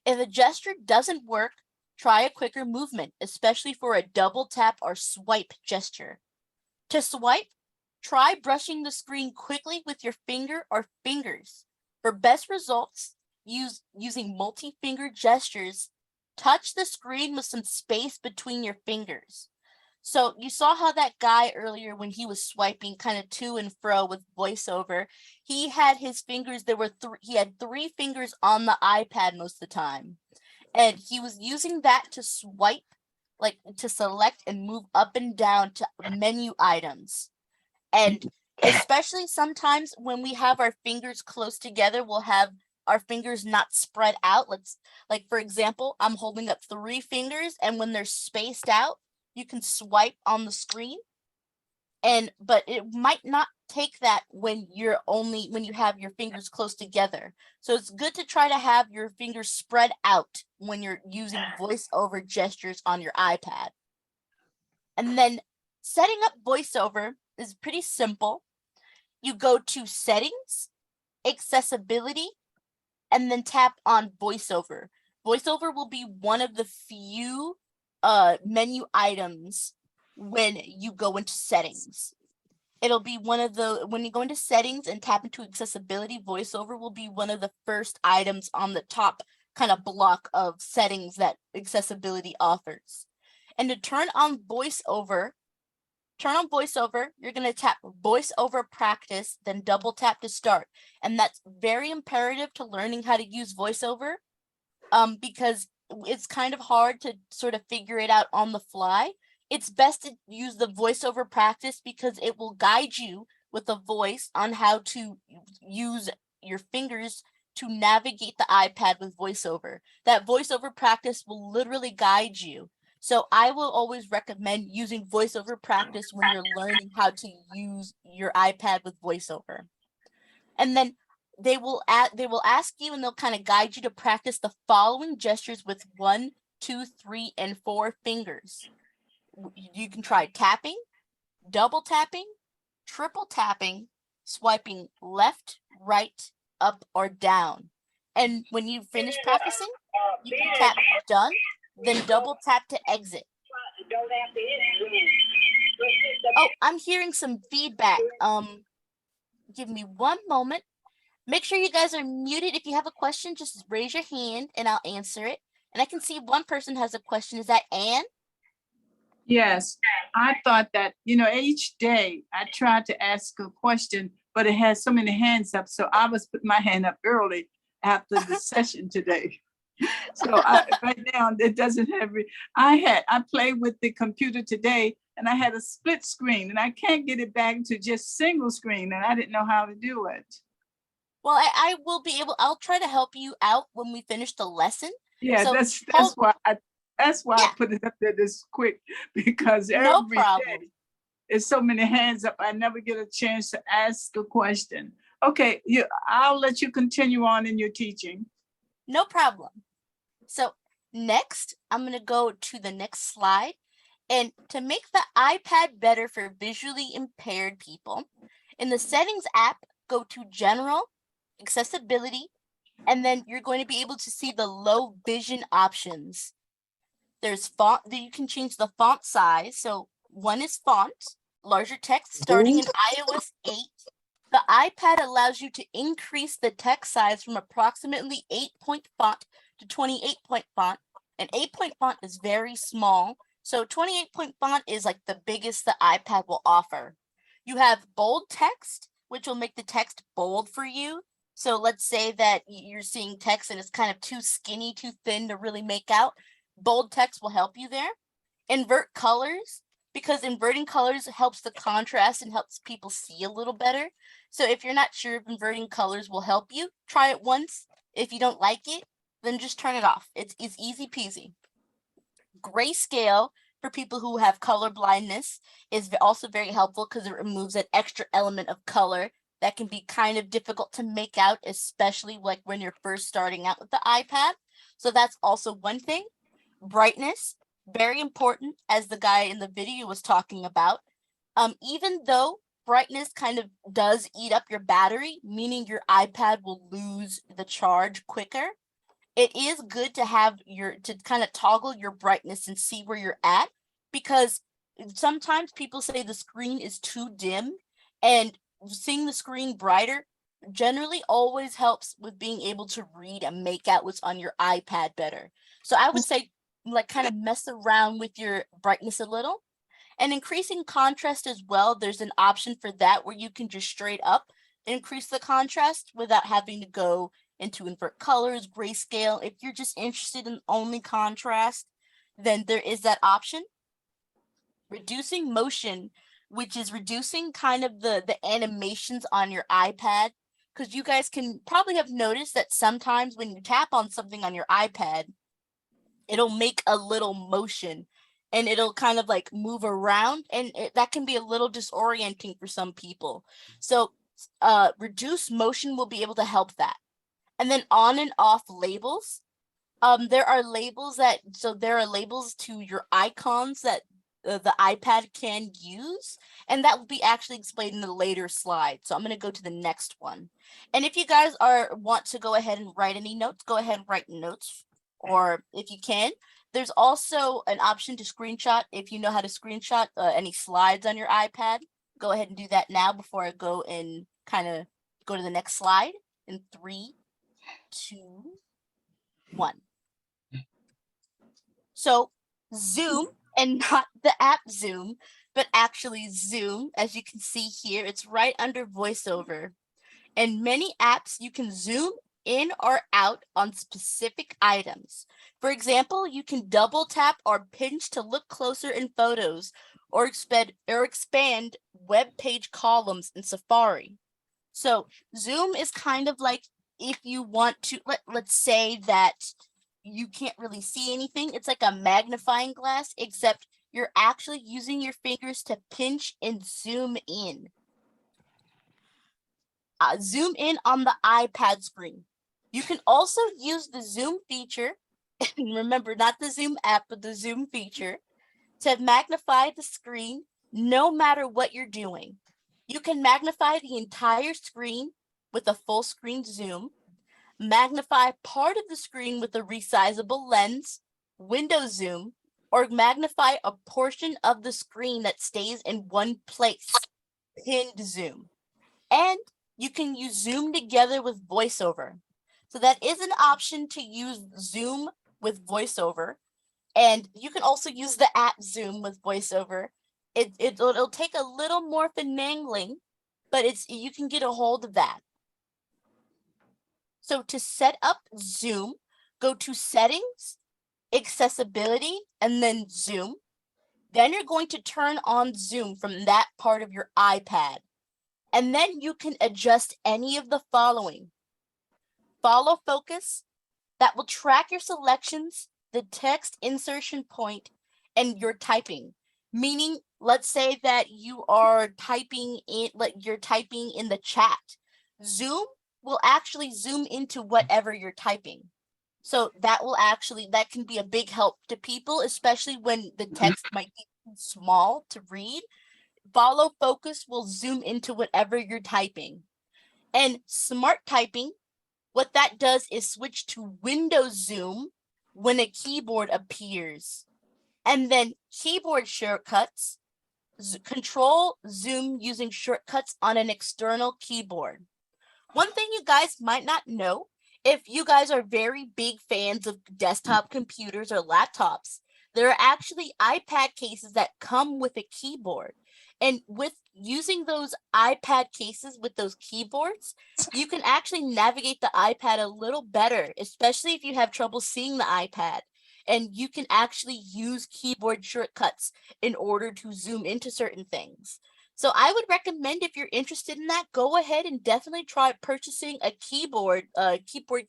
If a gesture doesn't work, try a quicker movement, especially for a double tap or swipe gesture. To swipe, try brushing the screen quickly with your finger or fingers. For best results, using multi-finger gestures, touch the screen with some space between your fingers. So you saw how that guy earlier, when he was swiping kind of to and fro with VoiceOver, he had his fingers, he had 3 fingers on the iPad most of the time. And he was using that to swipe, like to select and move up and down to menu items. And especially sometimes when we have our fingers close together, we'll have our fingers not spread out. Like for example, I'm holding up 3 fingers, and when they're spaced out, you can swipe on the screen. But it might not take that when you have your fingers close together. So it's good to try to have your fingers spread out when you're using VoiceOver gestures on your iPad. And then setting up VoiceOver is pretty simple. You go to Settings, Accessibility, and then tap on VoiceOver. VoiceOver will be one of the few menu items when you go into settings. It'll be when you go into settings and tap into accessibility, VoiceOver will be one of the first items on the top kind of block of settings that accessibility offers. And to turn on VoiceOver, you're going to tap VoiceOver Practice, then double tap to start. And that's very imperative to learning how to use VoiceOver, because it's kind of hard to sort of figure it out on the fly. It's best to use the VoiceOver Practice because it will guide you with a voice on how to use your fingers to navigate the iPad with VoiceOver. That VoiceOver Practice will literally guide you. So I will always recommend using VoiceOver Practice when you're learning how to use your iPad with VoiceOver. And then they will ask you, and they'll kind of guide you to practice the following gestures with 1, 2, 3, and 4 fingers. You can try tapping, double tapping, triple tapping, swiping left, right, up, or down. And when you finish practicing, you can tap done, then double tap to exit. Oh, I'm hearing some feedback. Give me one moment. Make sure you guys are muted. If you have a question, just raise your hand and I'll answer it. And I can see one person has a question. Is that Anne? Yes, I thought that, you know, each day I tried to ask a question, but it has so many hands up. So I was putting my hand up early after the session today. So right now it doesn't have, I played with the computer today and I had a split screen and I can't get it back to just single screen and I didn't know how to do it. Well, I will be able, I'll try to help you out when we finish the lesson. Yeah, so that's why I put it up there this quick, because No every problem. day there's so many hands up. I never get a chance to ask a question. Okay, I'll let you continue on in your teaching. No problem. So next, I'm going to go to the next slide. And to make the iPad better for visually impaired people, in the Settings app, go to General, Accessibility, and then you're going to be able to see the low vision options. There's font that you can change the font size. So one is font, larger text starting in iOS 8. The iPad allows you to increase the text size from approximately 8-point font to 28-point font. And 8-point font is very small. So 28-point font is like the biggest the iPad will offer. You have bold text, which will make the text bold for you. So let's say that you're seeing text and it's kind of too skinny, too thin to really make out. Bold text will help you there. Invert colors, because inverting colors helps the contrast and helps people see a little better. So if you're not sure if inverting colors will help you, try it once. If you don't like it, then just turn it off. It's easy peasy. Grayscale, for people who have color blindness, is also very helpful because it removes an extra element of color that can be kind of difficult to make out, especially like when you're first starting out with the iPad. So that's also one thing. Brightness, very important, as the guy in the video was talking about. Even though brightness kind of does eat up your battery, meaning your iPad will lose the charge quicker, it is good to have to kind of toggle your brightness and see where you're at, because sometimes people say the screen is too dim, and seeing the screen brighter generally always helps with being able to read and make out what's on your iPad better. So I would say, like, kind of mess around with your brightness a little. And increasing contrast as well, there's an option for that where you can just straight up increase the contrast without having to go into invert colors, grayscale. If you're just interested in only contrast, then there is that option. Reducing motion, which is reducing kind of the animations on your iPad, because you guys can probably have noticed that sometimes when you tap on something on your iPad, it'll make a little motion and it'll kind of like move around, and that can be a little disorienting for some people. So reduce motion will be able to help that. And then on and off labels. There are labels to your icons that the iPad can use, and that will be actually explained in a later slide. So I'm going to go to the next one. And if you guys want to go ahead and write any notes, go ahead and write notes. Or if you can, there's also an option to screenshot. If you know how to screenshot any slides on your iPad, go ahead and do that now before I go and kind of go to the next slide in 3, 2, 1. So Zoom, and not the app Zoom, but actually Zoom, as you can see here, it's right under VoiceOver. In many apps, you can zoom in or out on specific items. For example, you can double tap or pinch to look closer in photos or expand web page columns in Safari. So Zoom is kind of like, if you want to, let's say that you can't really see anything, it's like a magnifying glass, except you're actually using your fingers to pinch and zoom in. Zoom in on the iPad screen. You can also use the zoom feature, and remember, not the Zoom app, but the zoom feature, to magnify the screen no matter what you're doing. You can magnify the entire screen with a full screen zoom. magnify part of the screen with a resizable lens, window zoom, or magnify a portion of the screen that stays in one place, pinned zoom. And you can use Zoom together with VoiceOver. So that is an option to use Zoom with VoiceOver. And you can also use the app Zoom with VoiceOver. It'll take a little more finagling, but you can get a hold of that. So to set up Zoom, go to Settings, Accessibility, and then Zoom. Then you're going to turn on Zoom from that part of your iPad. And then you can adjust any of the following. Follow focus, that will track your selections, the text insertion point, and your typing. Meaning, let's say that you are typing in, you're typing in the chat. Zoom will actually zoom into whatever you're typing. So that can be a big help to people, especially when the text might be too small to read. Follow focus will zoom into whatever you're typing. And smart typing, what that does is switch to window zoom when a keyboard appears. And then keyboard shortcuts, control zoom using shortcuts on an external keyboard. One thing you guys might not know, if you guys are very big fans of desktop computers or laptops, there are actually iPad cases that come with a keyboard. And with using those iPad cases with those keyboards, you can actually navigate the iPad a little better, especially if you have trouble seeing the iPad. And you can actually use keyboard shortcuts in order to zoom into certain things. So I would recommend, if you're interested in that, go ahead and definitely try purchasing a keyboard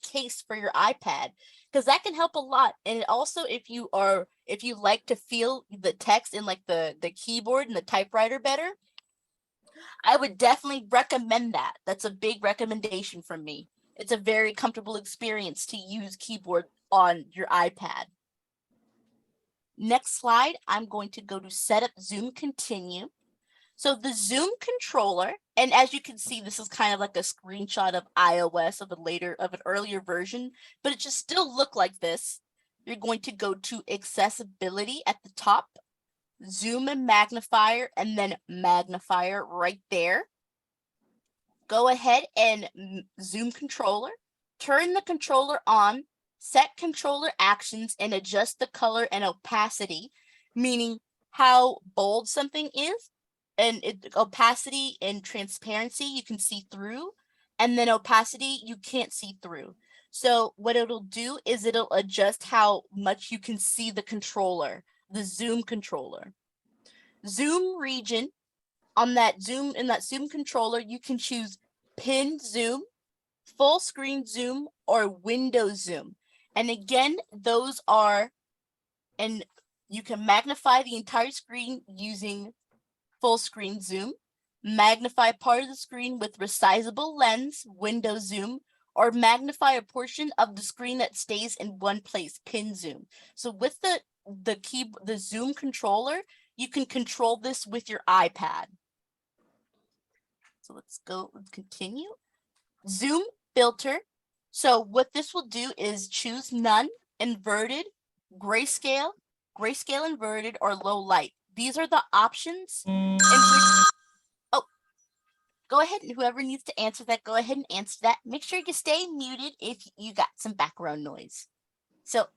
case for your iPad, because that can help a lot. And also, if you like to feel the text in like the keyboard and the typewriter better, I would definitely recommend that. That's a big recommendation from me. It's a very comfortable experience to use keyboard on your iPad. Next slide, I'm going to go to Setup Zoom Continue. So the Zoom controller, and as you can see, this is kind of like a screenshot of iOS of an earlier version, but it just still look like this. You're going to go to Accessibility at the top, Zoom and Magnifier, and then Magnifier right there. Go ahead and Zoom controller, turn the controller on, set controller actions, and adjust the color and opacity, meaning how bold something is. And opacity and transparency, you can see through, and then opacity, you can't see through. So what it'll do is it'll adjust how much you can see the controller, the Zoom controller. Zoom region, in that Zoom controller, you can choose pin zoom, full screen zoom, or window zoom. And again, those are, and you can magnify the entire screen using full screen zoom, magnify part of the screen with resizable lens, window zoom, or magnify a portion of the screen that stays in one place, pin zoom. So with the Zoom controller, you can control this with your iPad. So let's continue. Zoom filter. So what this will do is choose none, inverted, grayscale inverted, or low light. These are the options in which, go ahead, and whoever needs to answer that, go ahead and answer that. Make sure you stay muted if you got some background noise. So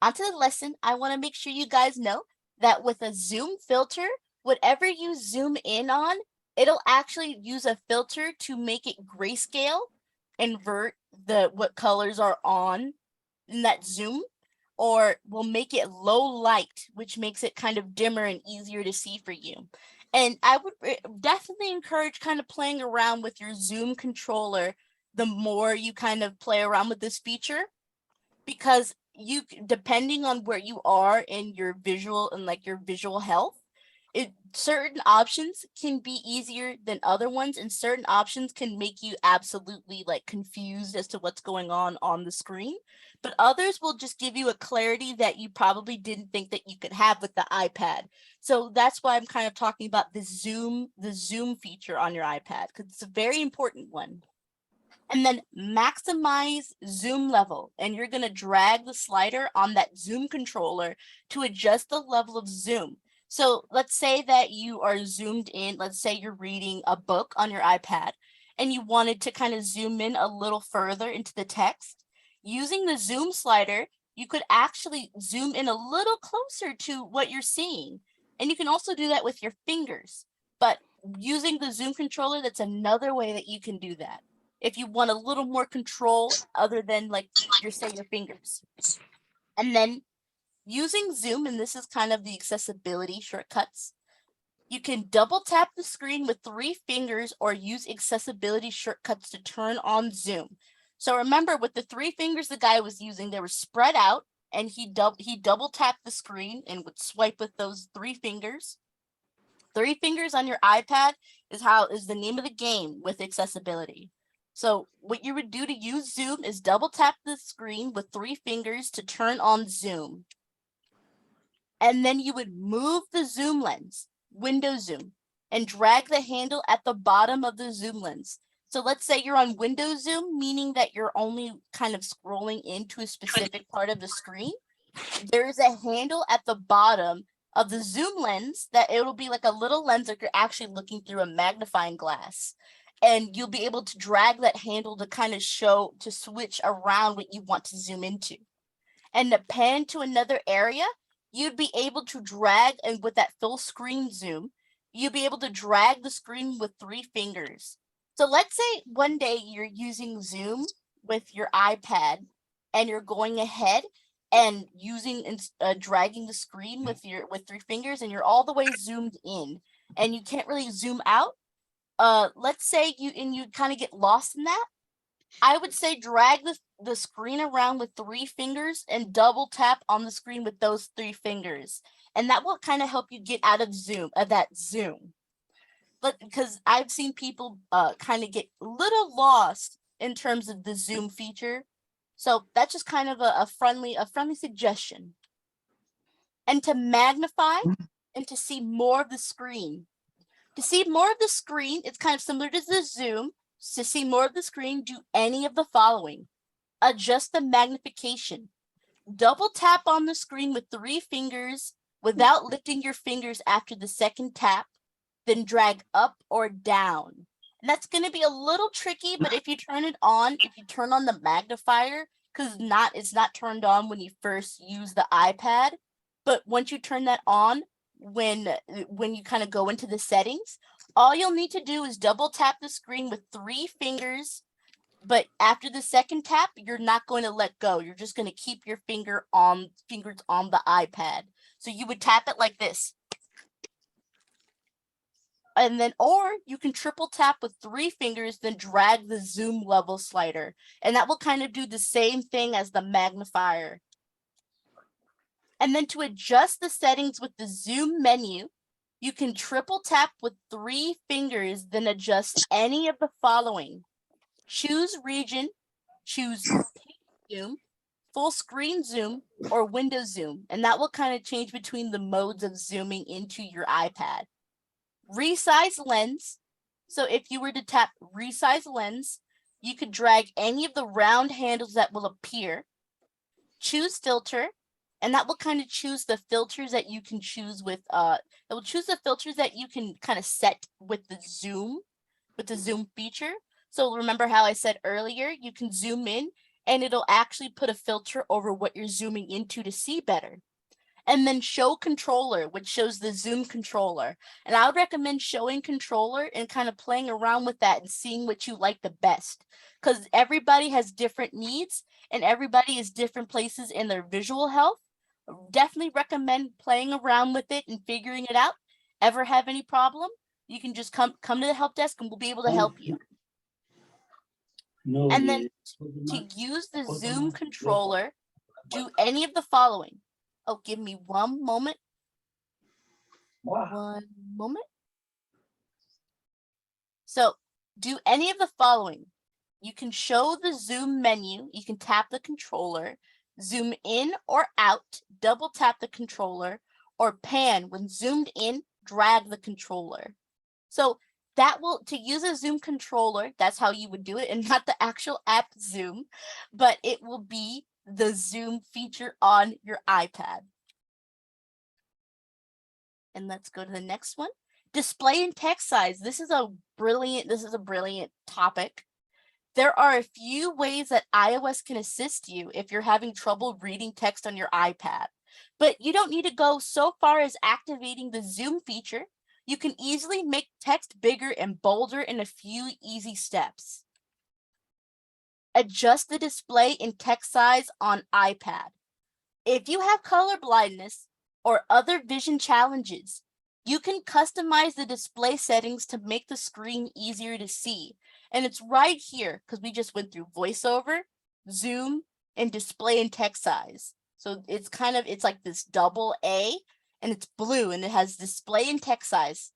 onto the lesson, I want to make sure you guys know that with a Zoom filter, whatever you zoom in on, it'll actually use a filter to make it grayscale, invert what colors are on in that zoom, or will make it low light, which makes it kind of dimmer and easier to see for you. And I would definitely encourage kind of playing around with your Zoom controller the more you kind of play around with this feature, because depending on where you are in your visual and like your visual health, certain options can be easier than other ones, and certain options can make you absolutely like confused as to what's going on the screen, but others will just give you a clarity that you probably didn't think that you could have with the iPad. So that's why I'm kind of talking about the Zoom feature on your iPad, because it's a very important one. and then maximize zoom level. And you're going to drag the slider on that zoom controller to adjust the level of zoom. So let's say that you are zoomed in, let's say you're reading a book on your iPad and you wanted to kind of zoom in a little further into the text. Using the zoom slider, you could actually zoom in a little closer to what you're seeing. And you can also do that with your fingers. But using the zoom controller, that's another way that you can do that. If you want a little more control other than like your fingers. And then using zoom, and this is kind of the accessibility shortcuts, you can double tap the screen with 3 fingers or use accessibility shortcuts to turn on zoom. So remember, with the 3 fingers the guy was using, they were spread out, and he double tapped the screen and would swipe with those 3 fingers. 3 fingers on your iPad is the name of the game with accessibility. So what you would do to use zoom is double tap the screen with 3 fingers to turn on zoom. And then you would move the zoom lens, window zoom, and drag the handle at the bottom of the zoom lens. So let's say you're on window zoom, meaning that you're only kind of scrolling into a specific part of the screen. There's a handle at the bottom of the zoom lens that it'll be like a little lens like you're actually looking through a magnifying glass. And you'll be able to drag that handle to kind of switch around what you want to zoom into. And to pan to another area, you'd be able to drag, and with that full screen zoom, you'd be able to drag the screen with 3 fingers. So let's say one day you're using Zoom with your iPad and you're going ahead and using dragging the screen with 3 fingers, and you're all the way zoomed in and you can't really zoom out. Let's say you kind of get lost in that. I would say drag the screen around with 3 fingers and double tap on the screen with those 3 fingers. And that will kind of help you get out of that zoom. But because I've seen people kind of get a little lost in terms of the zoom feature. So that's just kind of a friendly suggestion. And to magnify and to see more of the screen. To see more of the screen, it's kind of similar to the zoom. To see more of the screen, do any of the following. Adjust the magnification. Double tap on the screen with 3 fingers without lifting your fingers after the second tap, then drag up or down. And that's going to be a little tricky, but if you turn it on, if you turn on the magnifier, because it's not turned on when you first use the iPad, but once you turn that on, when you kind of go into the settings, all you'll need to do is double tap the screen with 3 fingers, but after the second tap, you're not going to let go. You're just going to keep your fingers on the iPad. So you would tap it like this. And then, or you can triple tap with 3 fingers, then drag the zoom level slider. And that will kind of do the same thing as the magnifier. And then to adjust the settings with the zoom menu, you can triple tap with 3 fingers, then adjust any of the following. Choose region, choose zoom, full screen zoom, or window zoom. And that will kind of change between the modes of zooming into your iPad. Resize lens. So if you were to tap resize lens, you could drag any of the round handles that will appear. Choose filter, and that will kind of choose the filters that you can choose with it will choose the filters that you can kind of set with the zoom feature. So remember how I said earlier, you can zoom in and it'll actually put a filter over what you're zooming into to see better. And then show controller, which shows the zoom controller. And I would recommend showing controller and kind of playing around with that and seeing what you like the best. Because everybody has different needs and everybody is different places in their visual health. Definitely recommend playing around with it and figuring it out. Ever have any problem, you can just come to the help desk and we'll be able to help you. And then to use the zoom controller, do any of the following. Oh, give me one moment. One moment. So do any of the following. You can show the zoom menu. You can tap the controller, zoom in or out, double tap the controller, or pan. When zoomed in, drag the controller. So that will, to use a Zoom controller, that's how you would do it, and not the actual app Zoom, but it will be the Zoom feature on your iPad. And let's go to the next one. Display and text size. This is a brilliant topic. There are a few ways that iOS can assist you if you're having trouble reading text on your iPad, but you don't need to go so far as activating the Zoom feature. You can easily make text bigger and bolder in a few easy steps. Adjust the display and text size on iPad. If you have color blindness or other vision challenges, you can customize the display settings to make the screen easier to see. And it's right here because we just went through VoiceOver, Zoom, and display and text size. So it's like this double A, and it's blue, and it has display and text size.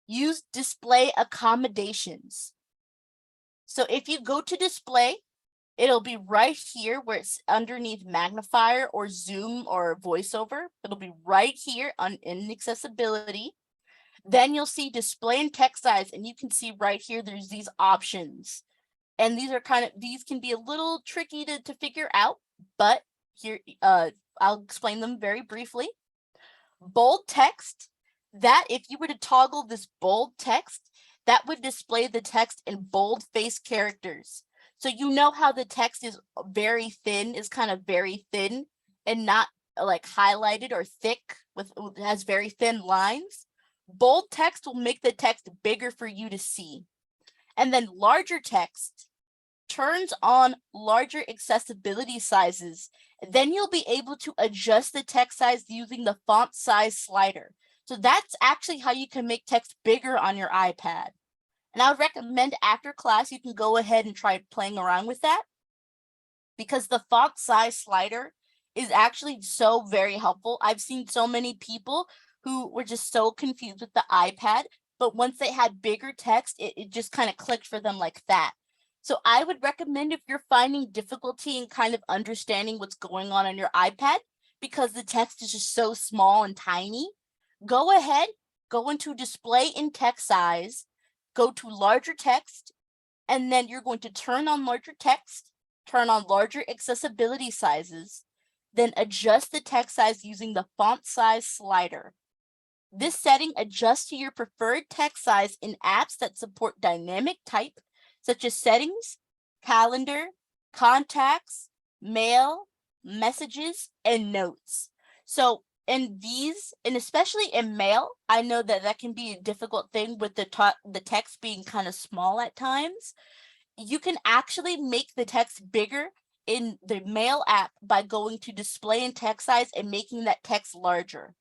Use display accommodations. So if you go to display, it'll be right here where it's underneath magnifier or Zoom or VoiceOver. It'll be right here in accessibility. Then you'll see display and text size, and you can see right here there's these options. And these can be a little tricky to figure out, but here I'll explain them very briefly. Bold text, that if you were to toggle this bold text, that would display the text in bold-faced characters. So you know how the text is very thin, and not like highlighted or thick has very thin lines. Bold text will make the text bigger for you to see. And then larger text turns on larger accessibility sizes. Then you'll be able to adjust the text size using the font size slider. So that's actually how you can make text bigger on your iPad. And I would recommend after class, you can go ahead and try playing around with that, because the font size slider is actually so very helpful. I've seen so many people who were just so confused with the iPad, but once they had bigger text, it just kind of clicked for them like that. So I would recommend, if you're finding difficulty in kind of understanding what's going on your iPad, because the text is just so small and tiny, go ahead, go into display and text size, go to larger text, and then you're going to turn on larger text, turn on larger accessibility sizes, then adjust the text size using the font size slider. This setting adjusts to your preferred text size in apps that support dynamic type, such as settings, calendar, contacts, mail, messages, and notes. So in these, and especially in mail, I know that can be a difficult thing with the text being kind of small at times. You can actually make the text bigger in the mail app by going to display and text size and making that text larger.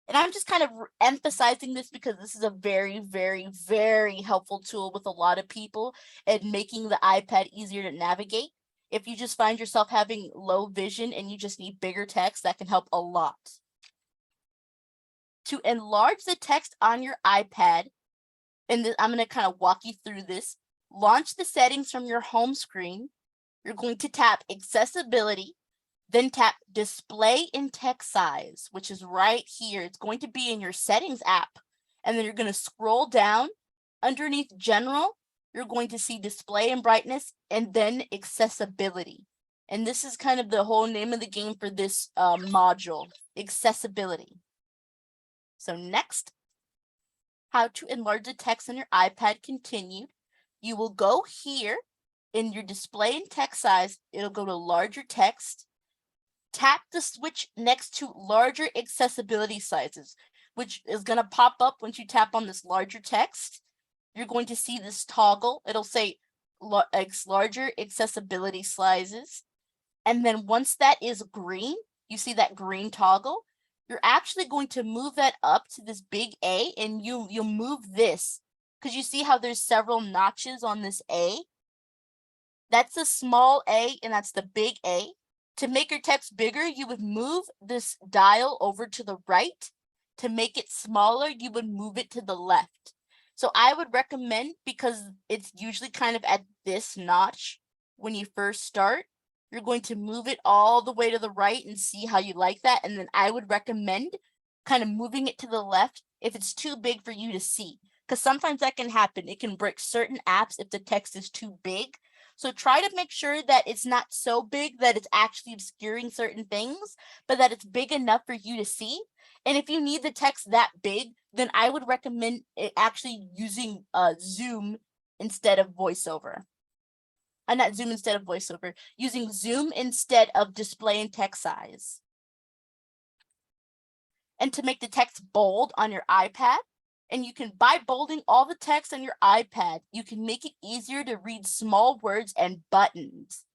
And I'm just kind of emphasizing this because this is a very, very, very helpful tool with a lot of people and making the iPad easier to navigate. If you just find yourself having low vision and you just need bigger text, that can help a lot. To enlarge the text on your iPad, and I'm going to kind of walk you through this, launch the settings from your home screen. You're going to tap accessibility, then tap display in text size, which is right here. It's going to be in your settings app. And then you're going to scroll down underneath general. You're going to see display and brightness, and then accessibility. And this is kind of the whole name of the game for this module, accessibility. So next, how to enlarge the text on your iPad continued. You will go here in your display and text size. It'll go to larger text. Tap the switch next to larger accessibility sizes, which is going to pop up once you tap on this larger text. You're going to see this toggle. It'll say larger accessibility sizes. And then once that is green, you see that green toggle, you're actually going to move that up to this big A, and you'll move this because you see how there's several notches on this A. That's the small A and that's the big A. To make your text bigger, you would move this dial over to the right. To make it smaller, you would move it to the left. So I would recommend, because it's usually kind of at this notch when you first start, you're going to move it all the way to the right and see how you like that. And then I would recommend kind of moving it to the left if it's too big for you to see, because sometimes that can happen. It can break certain apps if the text is too big. So try to make sure that it's not so big that it's actually obscuring certain things, but that it's big enough for you to see. And if you need the text that big, then I would recommend it actually using Zoom instead of VoiceOver. Not Zoom instead of VoiceOver, using Zoom instead of display and text size. And to make the text bold on your iPad, and you can, by bolding all the text on your iPad, you can make it easier to read small words and buttons.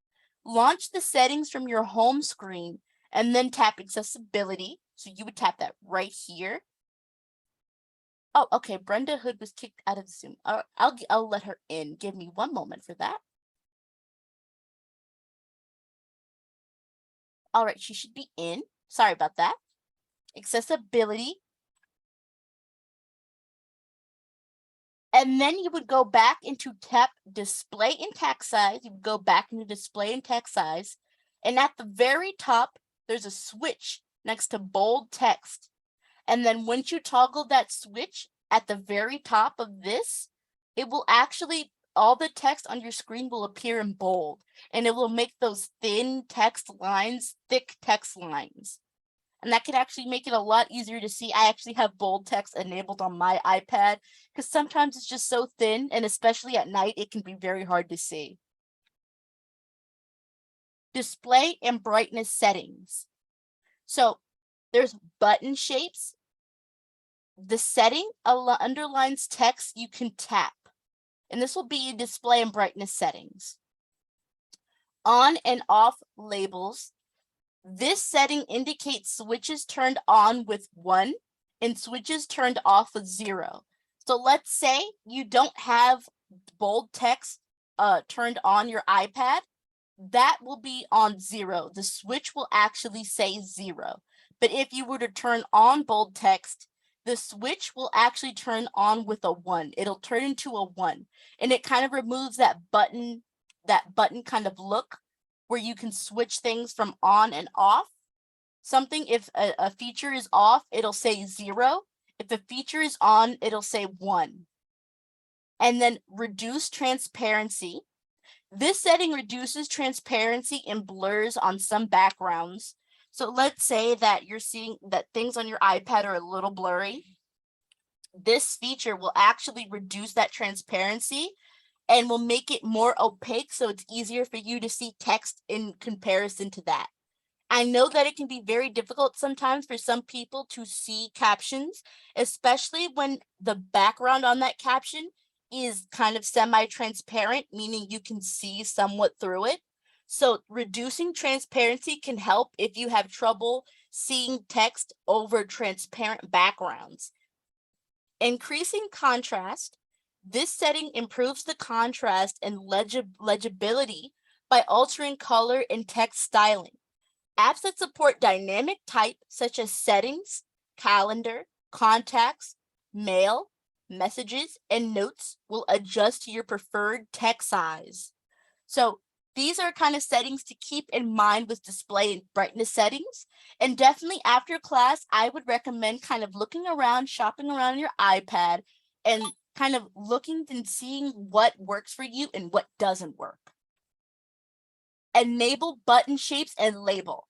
Launch the settings from your home screen and then tap accessibility. So you would tap that right here. Oh, okay. Brenda Hood was kicked out of Zoom. I'll let her in. Give me one moment for that. All right, she should be in. Sorry about that. Accessibility. And then you would go back into tap display and text size. You would go back into display and text size. And at the very top, there's a switch next to bold text. And then once you toggle that switch at the very top of this, it will actually, all the text on your screen will appear in bold. And it will make those thin text lines, thick text lines. And that could actually make it a lot easier to see. I actually have bold text enabled on my iPad because sometimes it's just so thin, and especially at night, it can be very hard to see. Display and brightness settings. So there's button shapes. The setting underlines text you can tap, and this will be in display and brightness settings. On and off labels. This setting indicates switches turned on with 1 and switches turned off with 0. So let's say you don't have bold text turned on your iPad. That will be on 0. The switch will actually say 0. But if you were to turn on bold text, the switch will actually turn on with a 1. It'll turn into a 1. And it kind of removes that button kind of look, where you can switch things from on and off. Something, if a feature is off, it'll say 0. If the feature is on, it'll say 1. And then reduce transparency. This setting reduces transparency and blurs on some backgrounds. So let's say that you're seeing that things on your iPad are a little blurry. This feature will actually reduce that transparency and will make it more opaque, so it's easier for you to see text in comparison to that. I know that it can be very difficult sometimes for some people to see captions, especially when the background on that caption is kind of semi-transparent, meaning you can see somewhat through it. So reducing transparency can help if you have trouble seeing text over transparent backgrounds. Increasing contrast. This setting improves the contrast and legibility by altering color and text styling. Apps that support dynamic type, such as settings, calendar, contacts, mail, messages, and notes, will adjust to your preferred text size. So these are kind of settings to keep in mind with display and brightness settings. And definitely after class, I would recommend kind of looking around, shopping around your iPad, and kind of looking and seeing what works for you and what doesn't work. Enable button shapes and label.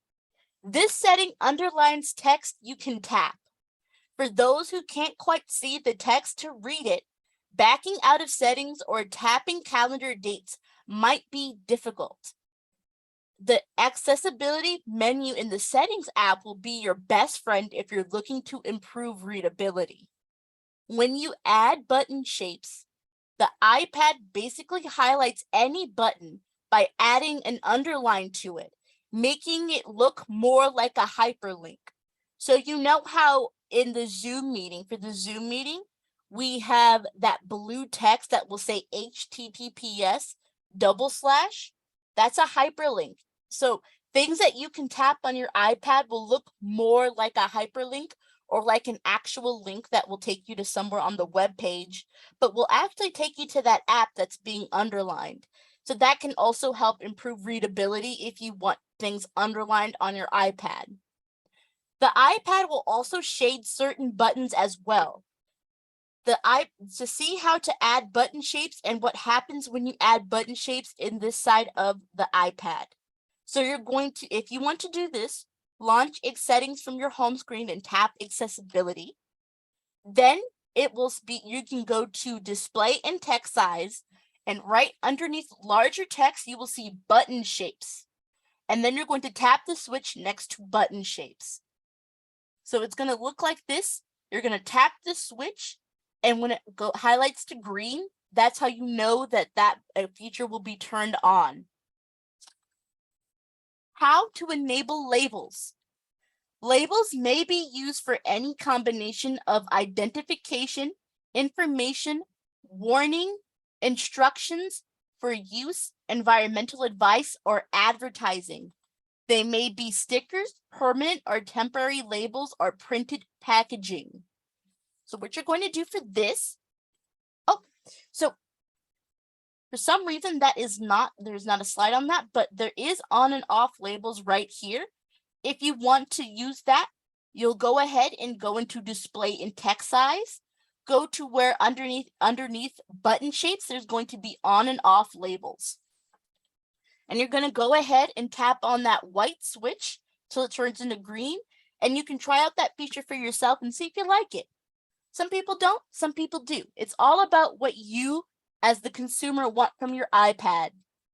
This setting underlines text you can tap. For those who can't quite see the text to read it, backing out of settings or tapping calendar dates might be difficult. The accessibility menu in the settings app will be your best friend if you're looking to improve readability. When you add button shapes, the iPad basically highlights any button by adding an underline to it, making it look more like a hyperlink. So you know how in the Zoom meeting, for the Zoom meeting, we have that blue text that will say HTTPS:// that's a hyperlink. So things that you can tap on your iPad will look more like a hyperlink or like an actual link that will take you to somewhere on the web page, but will actually take you to that app that's being underlined. So that can also help improve readability if you want things underlined on your iPad. The iPad will also shade certain buttons as well. To see how to add button shapes and what happens when you add button shapes in this side of the iPad. So you're going to, if you want to do this, launch settings from your home screen and tap accessibility. Then it will be, you can go to display and text size, and right underneath larger text, you will see button shapes. And then you're going to tap the switch next to button shapes. So it's going to look like this. You're going to tap the switch, and when it highlights to green, that's how you know that feature will be turned on. How to enable labels. Labels may be used for any combination of identification, information, warning, instructions for use, environmental advice, or advertising. They may be stickers, permanent or temporary labels, or printed packaging. So what you're going to do for this, so for some reason there's not a slide on that, but there is on and off labels right here. If you want to use that, you'll go ahead and go into display in text size, go to where underneath button shapes, there's going to be on and off labels. And you're going to go ahead and tap on that white switch till it turns into green, and you can try out that feature for yourself and see if you like it. Some people don't, some people do. It's all about what you as the consumer want from your iPad.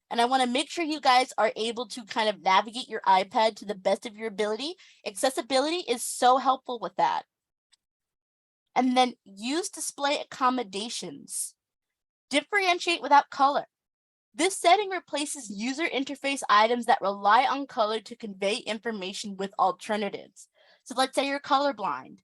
And I want to make sure you guys are able to kind of navigate your iPad to the best of your ability. Accessibility is so helpful with that. And then use display accommodations. Differentiate without color. This setting replaces user interface items that rely on color to convey information with alternatives. So let's say you're colorblind.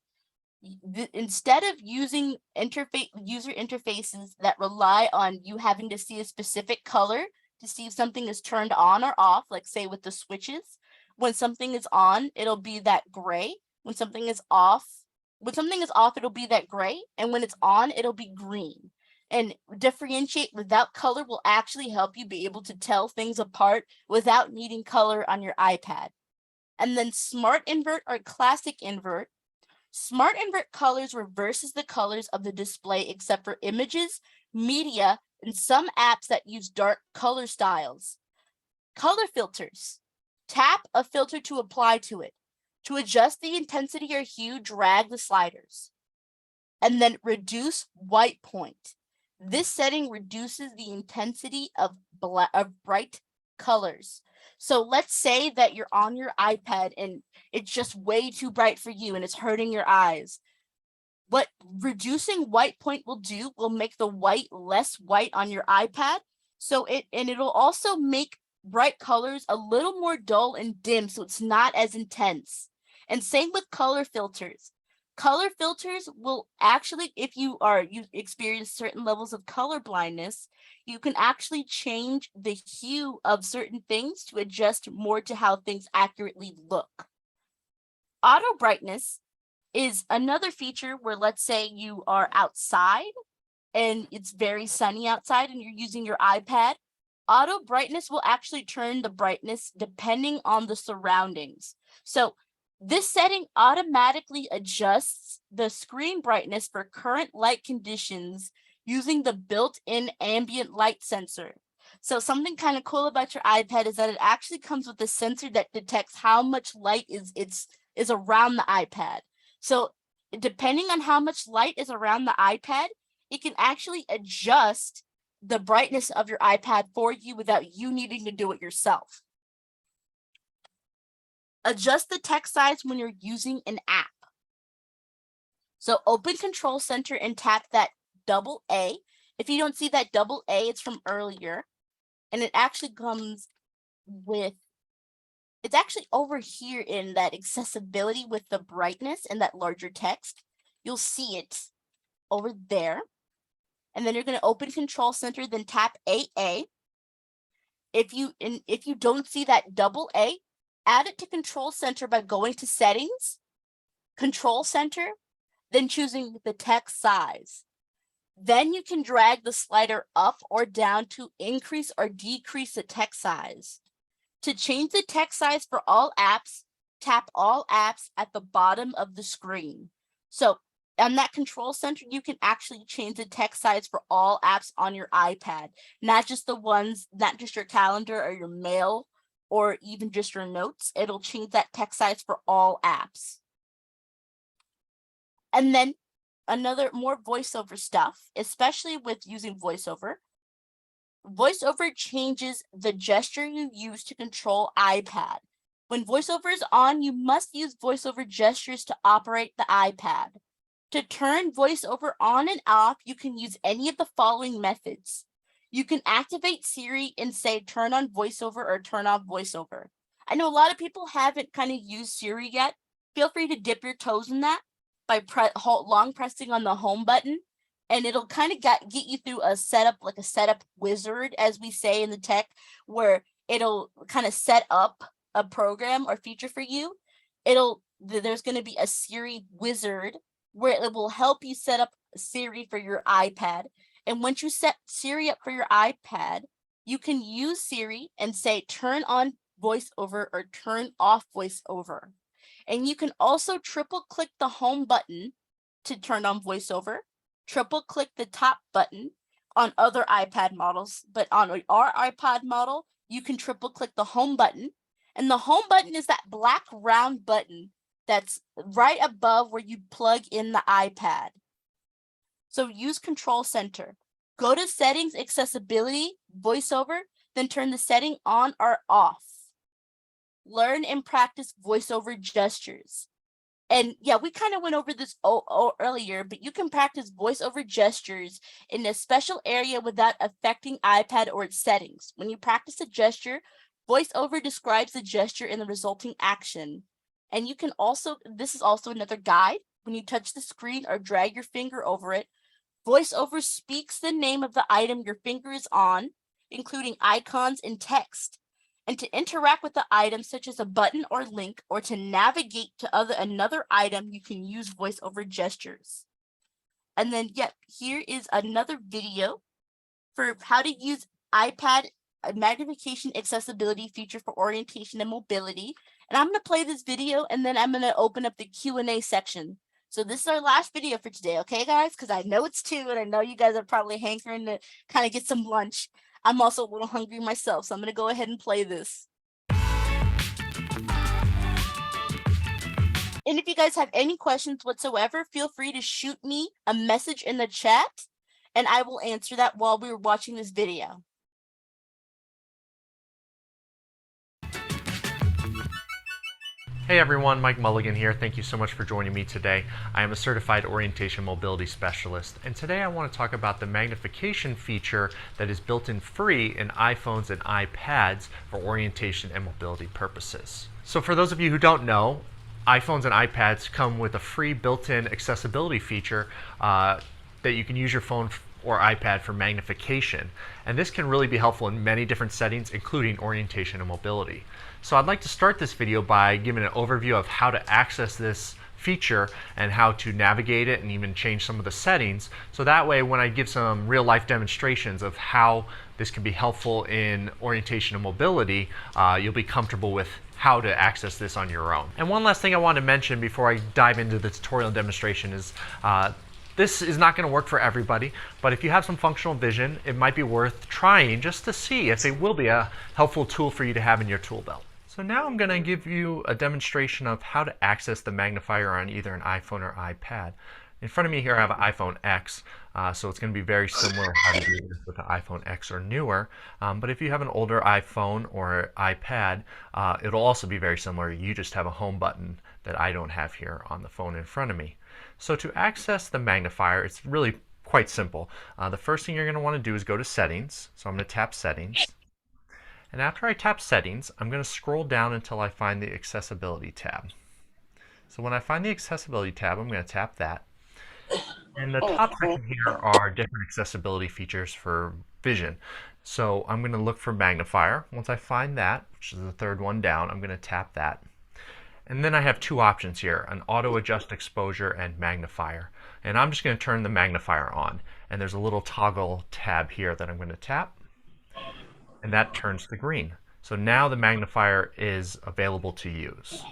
Instead of using user interfaces that rely on you having to see a specific color to see if something is turned on or off, like say with the switches, when something is on, it'll be that gray. When something is off, it'll be that gray. And when it's on, it'll be green. And differentiate without color will actually help you be able to tell things apart without needing color on your iPad. And then smart invert or classic invert. Smart invert colors reverses the colors of the display except for images, media, and some apps that use dark color styles. Color filters. Tap a filter to apply to it. To adjust the intensity or hue, drag the sliders. And then reduce white point. This setting reduces the intensity of bright colors. So let's say that you're on your iPad and it's just way too bright for you and it's hurting your eyes. What reducing white point will do will make the white less white on your iPad. So it'll also make bright colors a little more dull and dim, so it's not as intense. And same with color filters. Color filters will actually, if you experience certain levels of color blindness, you can actually change the hue of certain things to adjust more to how things accurately look. Auto brightness is another feature where, let's say you are outside and it's very sunny outside and you're using your iPad. Auto brightness will actually turn the brightness depending on the surroundings. So this setting automatically adjusts the screen brightness for current light conditions using the built-in ambient light sensor. So something kind of cool about your iPad is that it actually comes with a sensor that detects how much light is around the iPad. So depending on how much light is around the iPad, it can actually adjust the brightness of your iPad for you without you needing to do it yourself. Adjust the text size when you're using an app. So open Control Center and tap that double A. If you don't see that double A, it's from earlier. And it actually comes with, it's actually over here in that accessibility with the brightness and that larger text. You'll see it over there. And then you're going to open Control Center, then tap AA. If you don't see that double A, add it to Control Center by going to Settings, Control Center, then choosing the text size. Then you can drag the slider up or down to increase or decrease the text size. To change the text size for all apps, tap all apps at the bottom of the screen. So on that control center, you can actually change the text size for all apps on your iPad, not just the ones, not just your calendar or your mail or even just your notes. It'll change that text size for all apps. And then another more voiceover stuff, especially with using voiceover. VoiceOver changes the gesture you use to control iPad. When VoiceOver is on, you must use VoiceOver gestures to operate the iPad. To turn VoiceOver on and off, you can use any of the following methods. You can activate Siri and say turn on VoiceOver or turn off VoiceOver. I know a lot of people haven't kind of used Siri yet. Feel free to dip your toes in that by long pressing on the home button. And it'll kind of get you through a setup, like a setup wizard, as we say in the tech, where it'll kind of set up a program or feature for you. There's going to be a Siri wizard where it will help you set up Siri for your iPad. And once you set Siri up for your iPad, you can use Siri and say turn on VoiceOver or turn off VoiceOver. And you can also triple click the home button to turn on VoiceOver. Triple click the top button on other iPad models, but on our iPad model, you can triple click the home button. And the home button is that black round button that's right above where you plug in the iPad. So use Control Center. Go to Settings, Accessibility, VoiceOver, then turn the setting on or off. Learn and practice VoiceOver gestures. And yeah, we kind of went over this earlier, but you can practice VoiceOver gestures in a special area without affecting iPad or its settings. When you practice a gesture, VoiceOver describes the gesture and the resulting action. And you can also, this is also another guide. When you touch the screen or drag your finger over it, VoiceOver speaks the name of the item your finger is on, including icons and text. And to interact with the item, such as a button or link, or to navigate to another item, you can use VoiceOver gestures. And then, here is another video for how to use iPad magnification accessibility feature for orientation and mobility. And I'm going to play this video, and then I'm going to open up the Q&A section. So this is our last video for today, okay, guys? Because I know it's 2, and I know you guys are probably hankering to kind of get some lunch. I'm also a little hungry myself, so I'm going to go ahead and play this. And if you guys have any questions whatsoever, feel free to shoot me a message in the chat, and I will answer that while we were watching this video. Hey everyone, Mike Mulligan here. Thank you so much for joining me today. I am a certified orientation mobility specialist, and today I want to talk about the magnification feature that is built in free in iPhones and iPads for orientation and mobility purposes. So for those of you who don't know, iPhones and iPads come with a free built-in accessibility feature that you can use your phone or iPad for magnification. And this can really be helpful in many different settings, including orientation and mobility. So I'd like to start this video by giving an overview of how to access this feature and how to navigate it and even change some of the settings. So that way, when I give some real life demonstrations of how this can be helpful in orientation and mobility, you'll be comfortable with how to access this on your own. And one last thing I want to mention before I dive into the tutorial demonstration is this is not going to work for everybody, but if you have some functional vision, it might be worth trying just to see if it will be a helpful tool for you to have in your tool belt. So now I'm going to give you a demonstration of how to access the magnifier on either an iPhone or iPad. In front of me here I have an iPhone X, so it's going to be very similar to how to do this with the iPhone X or newer. But if you have an older iPhone or iPad, it'll also be very similar. You just have a home button that I don't have here on the phone in front of me. So to access the magnifier, it's really quite simple. The first thing you're going to want to do is go to Settings. So I'm going to tap Settings. And after I tap Settings, I'm going to scroll down until I find the Accessibility tab. So when I find the Accessibility tab, I'm going to tap that. And the top section here are different accessibility features for vision. So I'm going to look for magnifier. Once I find that, which is the third one down, I'm going to tap that. And then I have 2 options here, an auto adjust exposure and magnifier. And I'm just going to turn the magnifier on. And there's a little toggle tab here that I'm going to tap. And that turns to green. So now the magnifier is available to use.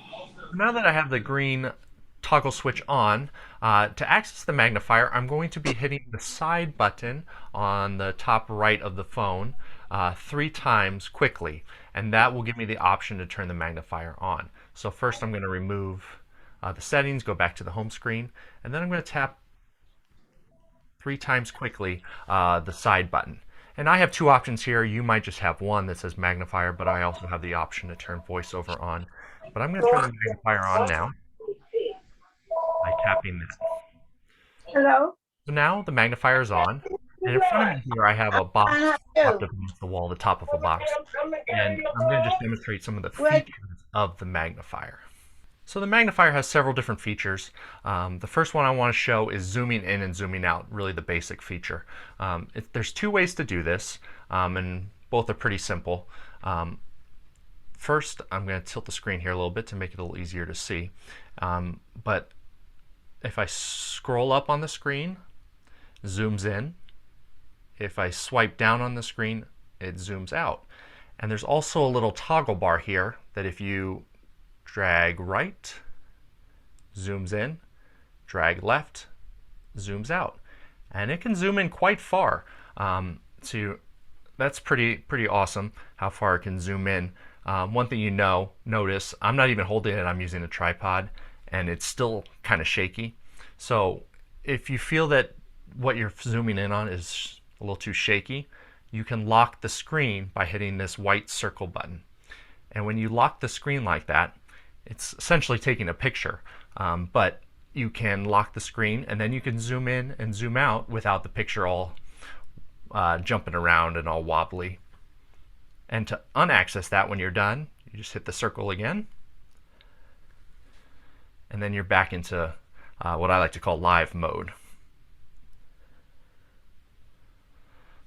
Now that I have the green toggle switch on, to access the magnifier, I'm going to be hitting the side button on the top right of the phone 3 times quickly, and that will give me the option to turn the magnifier on. So first I'm going to remove the settings, go back to the home screen, and then I'm going to tap 3 times quickly the side button. And I have 2 options here. You might just have one that says magnifier, but I also have the option to turn voiceover on. But I'm going to turn the magnifier on now by tapping that. Hello? So now the magnifier is on, and in front of me here I have a box propped up against the wall, the top of a box, and I'm going to just demonstrate some of the features of the magnifier. So the magnifier has several different features. The first one I want to show is zooming in and zooming out, really the basic feature. There's 2 ways to do this, and both are pretty simple. First, I'm going to tilt the screen here a little bit to make it a little easier to see. But if I scroll up on the screen, zooms in. If I swipe down on the screen, it zooms out. And there's also a little toggle bar here that if you drag right, zooms in, drag left, zooms out. And it can zoom in quite far. So that's pretty awesome how far it can zoom in. One thing notice, I'm not even holding it, I'm using a tripod, and it's still kind of shaky. So if you feel that what you're zooming in on is a little too shaky, you can lock the screen by hitting this white circle button. And when you lock the screen like that, it's essentially taking a picture, but you can lock the screen and then you can zoom in and zoom out without the picture all jumping around and all wobbly. And to unaccess that when you're done, you just hit the circle again, and then you're back into what I like to call live mode.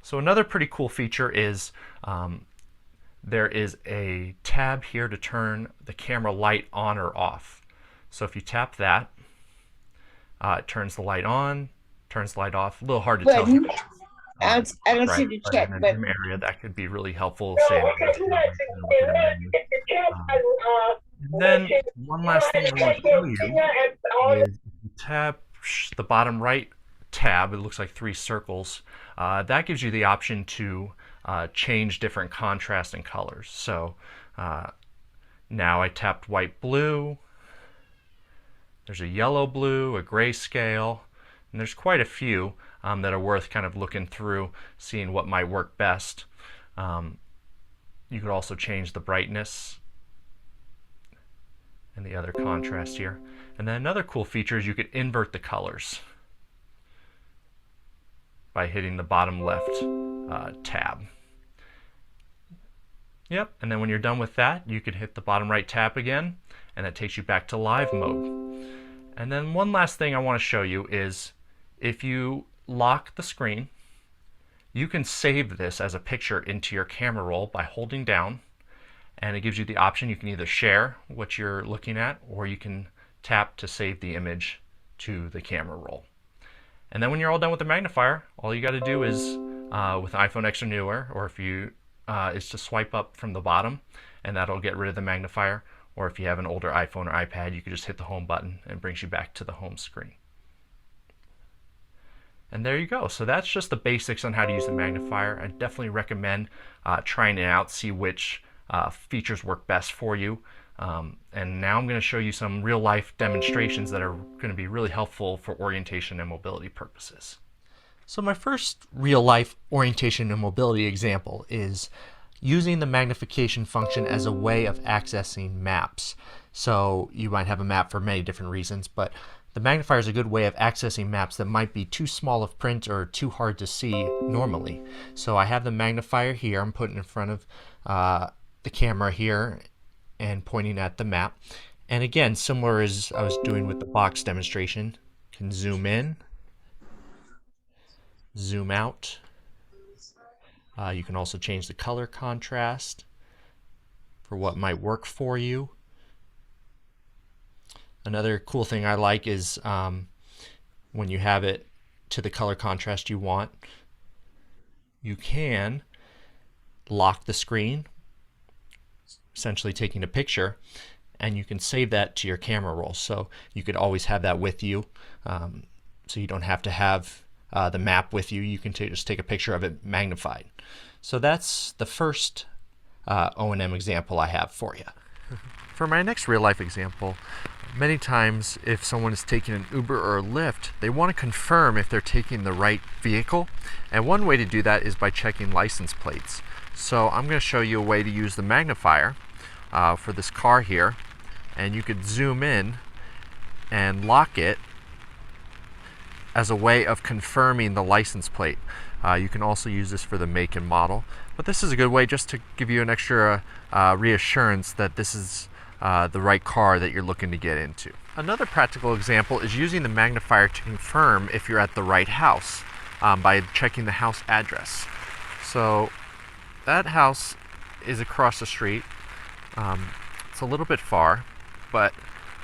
So another pretty cool feature is there is a tab here to turn the camera light on or off. So if you tap that, it turns the light on, turns the light off. A little hard to tell. I don't see the check, in a but dim area, that could be really helpful. Say, and then one last thing I want to show you is if you tap the bottom right tab, it looks like 3 circles. That gives you the option to change different contrast and colors. So now I tapped white blue. There's a yellow blue, a grayscale, and there's quite a few that are worth kind of looking through, seeing what might work best. You could also change the brightness and the other contrast here. And then another cool feature is you could invert the colors by hitting the bottom left tab. Yep, and then when you're done with that, you can hit the bottom right tab again, and that takes you back to live mode. And then one last thing I want to show you is if you lock the screen, you can save this as a picture into your camera roll by holding down, and it gives you the option. You can either share what you're looking at, or you can tap to save the image to the camera roll. And then when you're all done with the magnifier, all you got to do is with iPhone X or newer, or if you is to swipe up from the bottom, and that'll get rid of the magnifier. Or if you have an older iPhone or iPad, you can just hit the home button and it brings you back to the home screen. And there you go. So that's just the basics on how to use the magnifier. I definitely recommend trying it out, see which features work best for you. And now I'm going to show you some real life demonstrations that are going to be really helpful for orientation and mobility purposes. So my first real life orientation and mobility example is using the magnification function as a way of accessing maps. So you might have a map for many different reasons, but the magnifier is a good way of accessing maps that might be too small of print or too hard to see normally. So I have the magnifier here. I'm putting in front of the camera here and pointing at the map. And again, similar as I was doing with the box demonstration, you can zoom in, zoom out. You can also change the color contrast for what might work for you. Another cool thing I like is when you have it to the color contrast you want, you can lock the screen, essentially taking a picture, and you can save that to your camera roll. So you could always have that with you. So you don't have to have the map with you. You can just take a picture of it magnified. So that's the first O&M example I have for you. For my next real life example, many times if someone is taking an Uber or a Lyft, they want to confirm if they're taking the right vehicle. And one way to do that is by checking license plates. So I'm going to show you a way to use the magnifier for this car here. And you could zoom in and lock it as a way of confirming the license plate. You can also use this for the make and model. But this is a good way just to give you an extra reassurance that this is the right car that you're looking to get into. Another practical example is using the magnifier to confirm if you're at the right house by checking the house address. So that house is across the street. It's a little bit far, but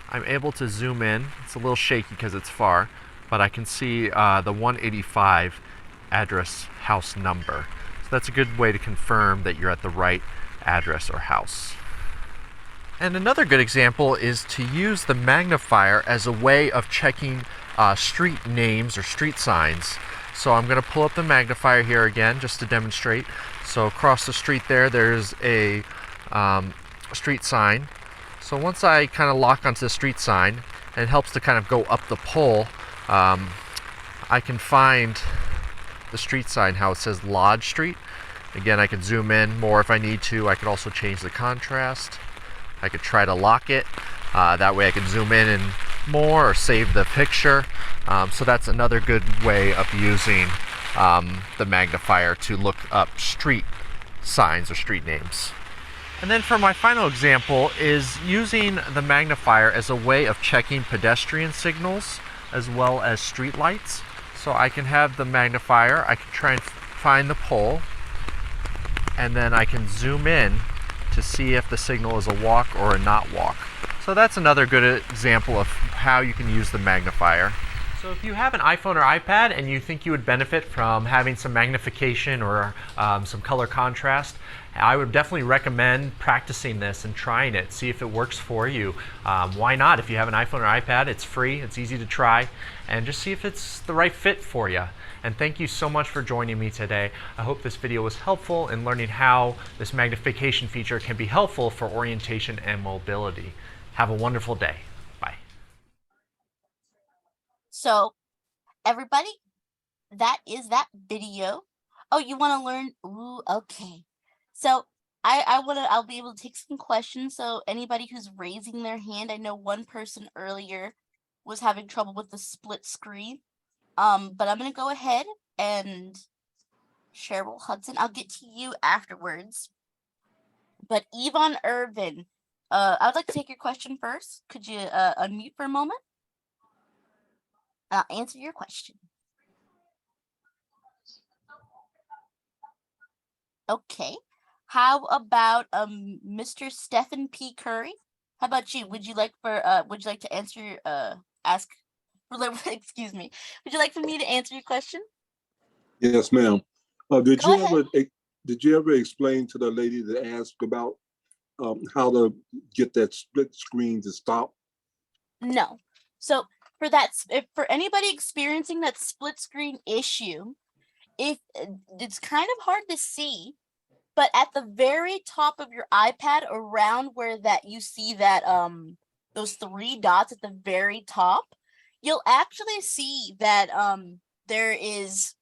I'm able to zoom in. It's a little shaky because it's far, but I can see the 185 address house number. So that's a good way to confirm that you're at the right address or house. And another good example is to use the magnifier as a way of checking street names or street signs. So I'm going to pull up the magnifier here again just to demonstrate. So across the street there's a street sign. So once I kind of lock onto the street sign, and it helps to kind of go up the pole, I can find the street sign, how it says Lodge Street. Again, I can zoom in more if I need to. I could also change the contrast. I could try to lock it. That way I can zoom in and more or save the picture. So that's another good way of using the magnifier to look up street signs or street names. And then for my final example is using the magnifier as a way of checking pedestrian signals as well as street lights. So I can have the magnifier, I can try and find the pole, and then I can zoom in to see if the signal is a walk or a not walk. So that's another good example of how you can use the magnifier. So if you have an iPhone or iPad and you think you would benefit from having some magnification or some color contrast, I would definitely recommend practicing this and trying it. See if it works for you. Why not? If you have an iPhone or iPad, it's free, it's easy to try, and just see if it's the right fit for you. And thank you so much for joining me today. I hope this video was helpful in learning how this magnification feature can be helpful for orientation and mobility. Have a wonderful day. Bye. So everybody, that is that video. Oh, you want to learn? Ooh, okay. So I'll be able to take some questions. So anybody who's raising their hand, I know one person earlier was having trouble with the split screen. But I'm gonna go ahead and Cheryl Hudson, I'll get to you afterwards. But Yvonne Irvin, I would like to take your question first. Could you unmute for a moment? I'll answer your question. Okay. How about Mr. Stephen P. Curry? How about you? Would you like to answer excuse me. Would you like for me to answer your question? Yes, ma'am. Did you ever explain to the lady that asked about how to get that split screen to stop? No. So for anybody experiencing that split screen issue, if it's kind of hard to see, but at the very top of your iPad, around where that you see that those three dots at the very top, you'll actually see that there is,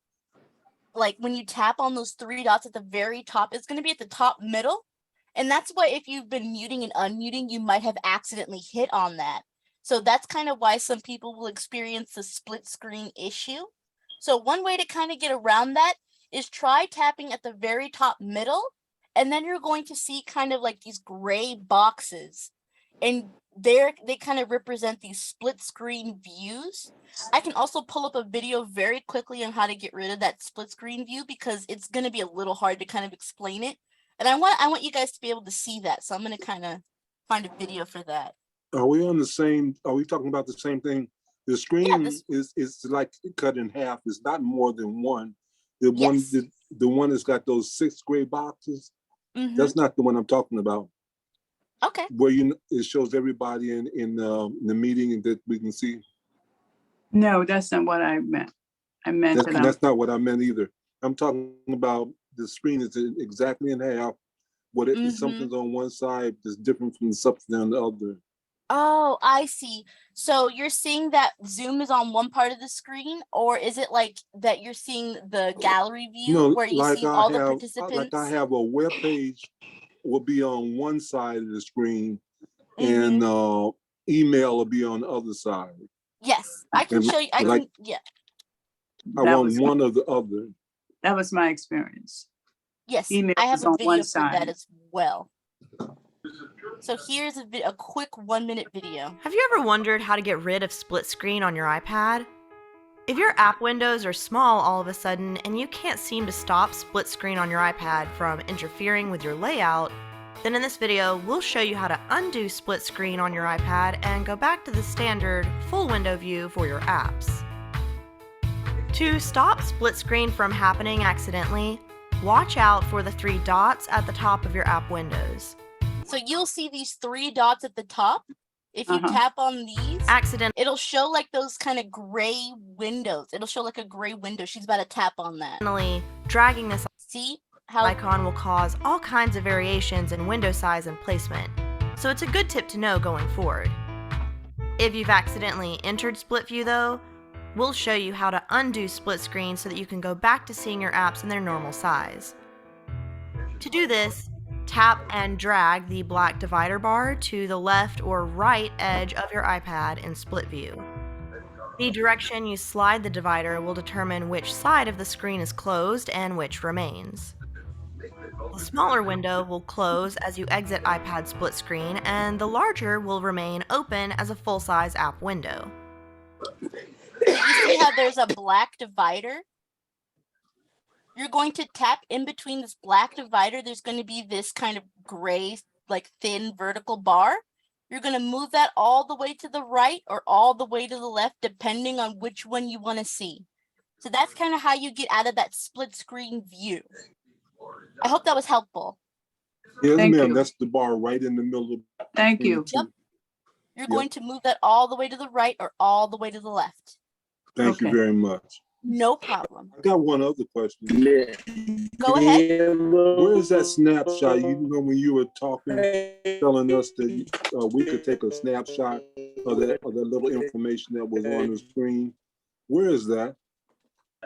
like, when you tap on those three dots at the very top, it's going to be at the top middle. And that's why if you've been muting and unmuting, you might have accidentally hit on that. So that's kind of why some people will experience the split screen issue. So one way to kind of get around that is try tapping at the very top middle, and then you're going to see kind of like these gray boxes. And they kind of represent these split screen views. I can also pull up a video very quickly on how to get rid of that split screen view, because it's going to be a little hard to kind of explain it. And I want you guys to be able to see that. So I'm going to kind of find a video for that. Are we talking about the same thing? The screen is like cut in half. It's not more than one. The one that's got those 6 gray boxes, that's not the one I'm talking about. Okay. Where it shows everybody in the meeting and that we can see. No, that's not what I meant. I meant that That's not what I meant either. I'm talking about the screen is exactly in half. What something's on one side is different from something on the other. Oh, I see. So you're seeing that Zoom is on one part of the screen, or is it like that you're seeing the gallery view No, where you see all the participants? like I have a web page will be on one side of the screen, and email will be on the other side. Yes, I can show you. I want one or the other. That was my experience. Yes, Email I have is a on video one for side. that as well. So here's a quick 1-minute video. Have you ever wondered how to get rid of split screen on your iPad? If your app windows are small all of a sudden and you can't seem to stop split screen on your iPad from interfering with your layout, then in this video we'll show you how to undo split screen on your iPad and go back to the standard full window view for your apps. To stop split screen from happening accidentally, watch out for the 3 dots at the top of your app windows. So you'll see these 3 dots at the top. If you tap on these, it'll show like those kind of gray windows. It'll show like a gray window. She's about to tap on that. Dragging this how icon will cause all kinds of variations in window size and placement, so it's a good tip to know going forward. If you've accidentally entered split view though, we'll show you how to undo split screen so that you can go back to seeing your apps in their normal size. To do this, tap and drag the black divider bar to the left or right edge of your iPad in split view. The direction you slide the divider will determine which side of the screen is closed and which remains. The smaller window will close as you exit iPad split screen, and the larger will remain open as a full-size app window. You see how there's a black divider? You're going to tap in between this black divider. There's going to be this kind of gray, like thin vertical bar. You're going to move that all the way to the right or all the way to the left, depending on which one you want to see. So that's kind of how you get out of that split screen view. I hope that was helpful. Yes, ma'am. That's the bar right in the middle. Thank you. Yep. You're going to move that all the way to the right or all the way to the left. Thank you very much. No problem. I got one other question. Go ahead. Where is that snapshot? You know, when you were talking, telling us that we could take a snapshot of that little information that was on the screen. Where is that?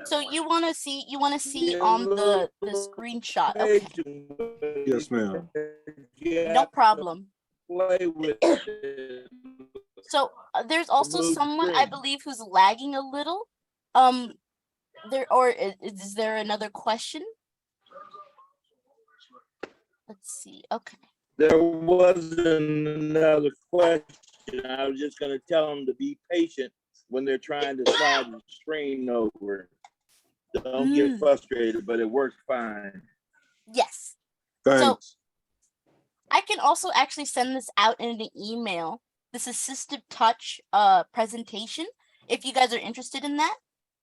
So you want to see on the screenshot. Okay. Yes, ma'am. No problem. So there's also someone I believe who's lagging a little. Is there another question? Let's see. Okay. There wasn't another question. I was just going to tell them to be patient when they're trying to slide the screen over. Don't get frustrated, but it works fine. Yes. Thanks. So I can also actually send this out in an email, this assistive touch presentation, if you guys are interested in that.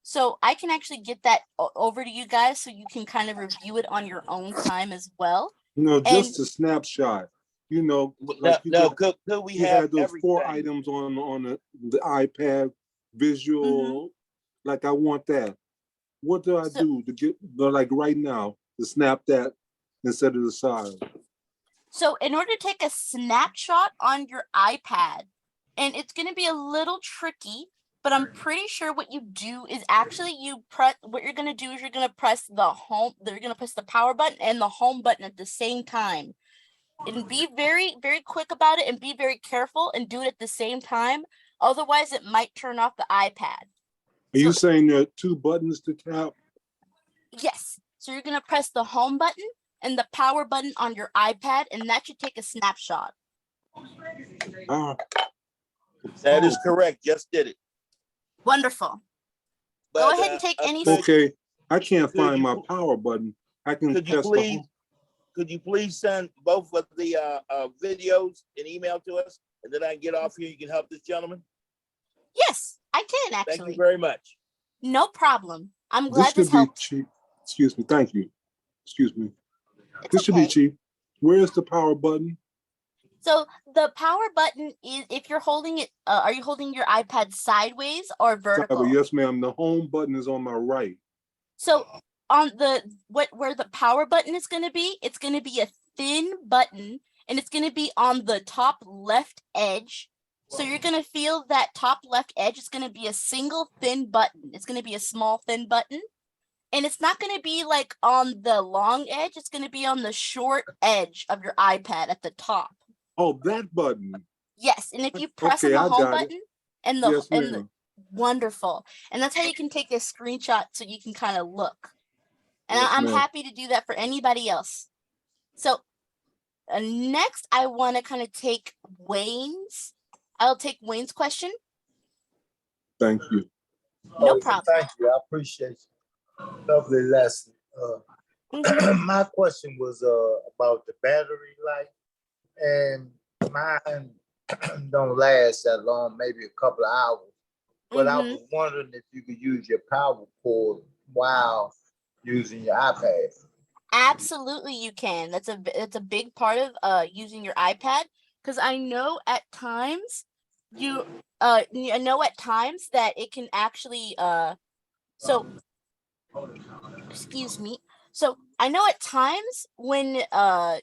So I can actually get that over to you guys so you can kind of review it on your own time as well. No, just a snapshot. You know, like could we you have had those everything? 4 items on the iPad visual. Like I want that. What do I do to get like right now to snap that instead of the side? So in order to take a snapshot on your iPad, and it's going to be a little tricky, but I'm pretty sure what you do is actually what you're going to do is you're going to press the power button and the home button at the same time. And be very, very quick about it and be very careful and do it at the same time. Otherwise, it might turn off the iPad. Are you saying there are 2 buttons to tap? Yes. So you're going to press the home button and the power button on your iPad, and that should take a snapshot. That is correct. Just did it. Wonderful. Go ahead and take any. Okay. I can't find my power button. I can press the home. Could you please send both of the videos and email to us, and then I can get off here. You can help this gentleman. Yes, I can actually. Thank you very much. No problem. I'm glad this should be helped. cheap. Excuse me. Thank you. Excuse me. This should be cheap. Where's the power button? So the power button is if you're holding it, are you holding your iPad sideways or vertical? Yes, ma'am. The home button is on my right. So on the where the power button is going to be, it's going to be a thin button and it's going to be on the top left edge. So you're going to feel that top left edge is going to be a single thin button. It's going to be a small thin button. And it's not going to be like on the long edge. It's going to be on the short edge of your iPad at the top. Oh, that button. Yes, and if you press on the home button and the Yes, and the ma'am. wonderful, and that's how you can take a screenshot so you can kind of look. And Yes, I'm ma'am. happy to do that for anybody else. So next, I want to kind of take Wayne's. I'll take Wayne's question. Thank you. No problem. Thank you. I appreciate you. Lovely lesson. My question was about the battery life, and mine don't last that long, maybe a couple of hours. But I was wondering if you could use your power cord while using your iPad. Absolutely, you can. That's a big part of using your iPad, because I know at times I know at times that it can actually so excuse me. So I know at times when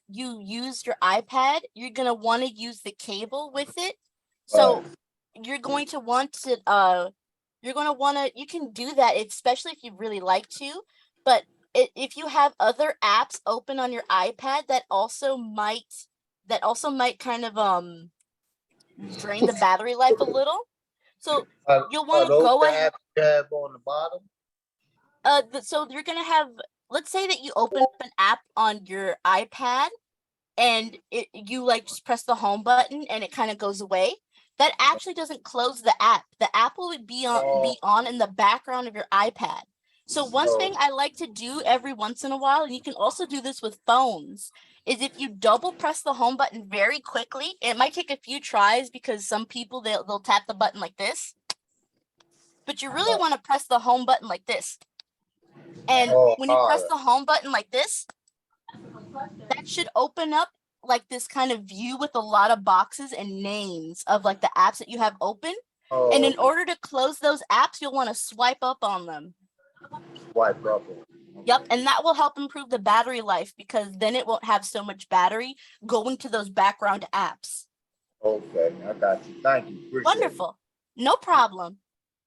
you use your iPad, you're gonna want to use the cable with it. So you're going to want to you can do that, especially if you really like to, but if you have other apps open on your iPad that also might kind of drain the battery life a little. So you'll want to go ahead. The apps you have on the bottom? So you're gonna have, let's say that you open up an app on your iPad and you like just press the home button and it kind of goes away. That actually doesn't close the app. The app will be on in the background of your iPad. So one thing I like to do every once in a while, and you can also do this with phones, is if you double press the home button very quickly. It might take a few tries because some people they'll tap the button like this, but you really want to press the home button like this. And when you press the home button like this, that should open up like this kind of view with a lot of boxes and names of like the apps that you have open. And in order to close those apps, you'll want to swipe up on them. Swipe up. Yep, and that will help improve the battery life because then it won't have so much battery going to those background apps. Okay, I got you. Thank you. Appreciate Wonderful. No problem.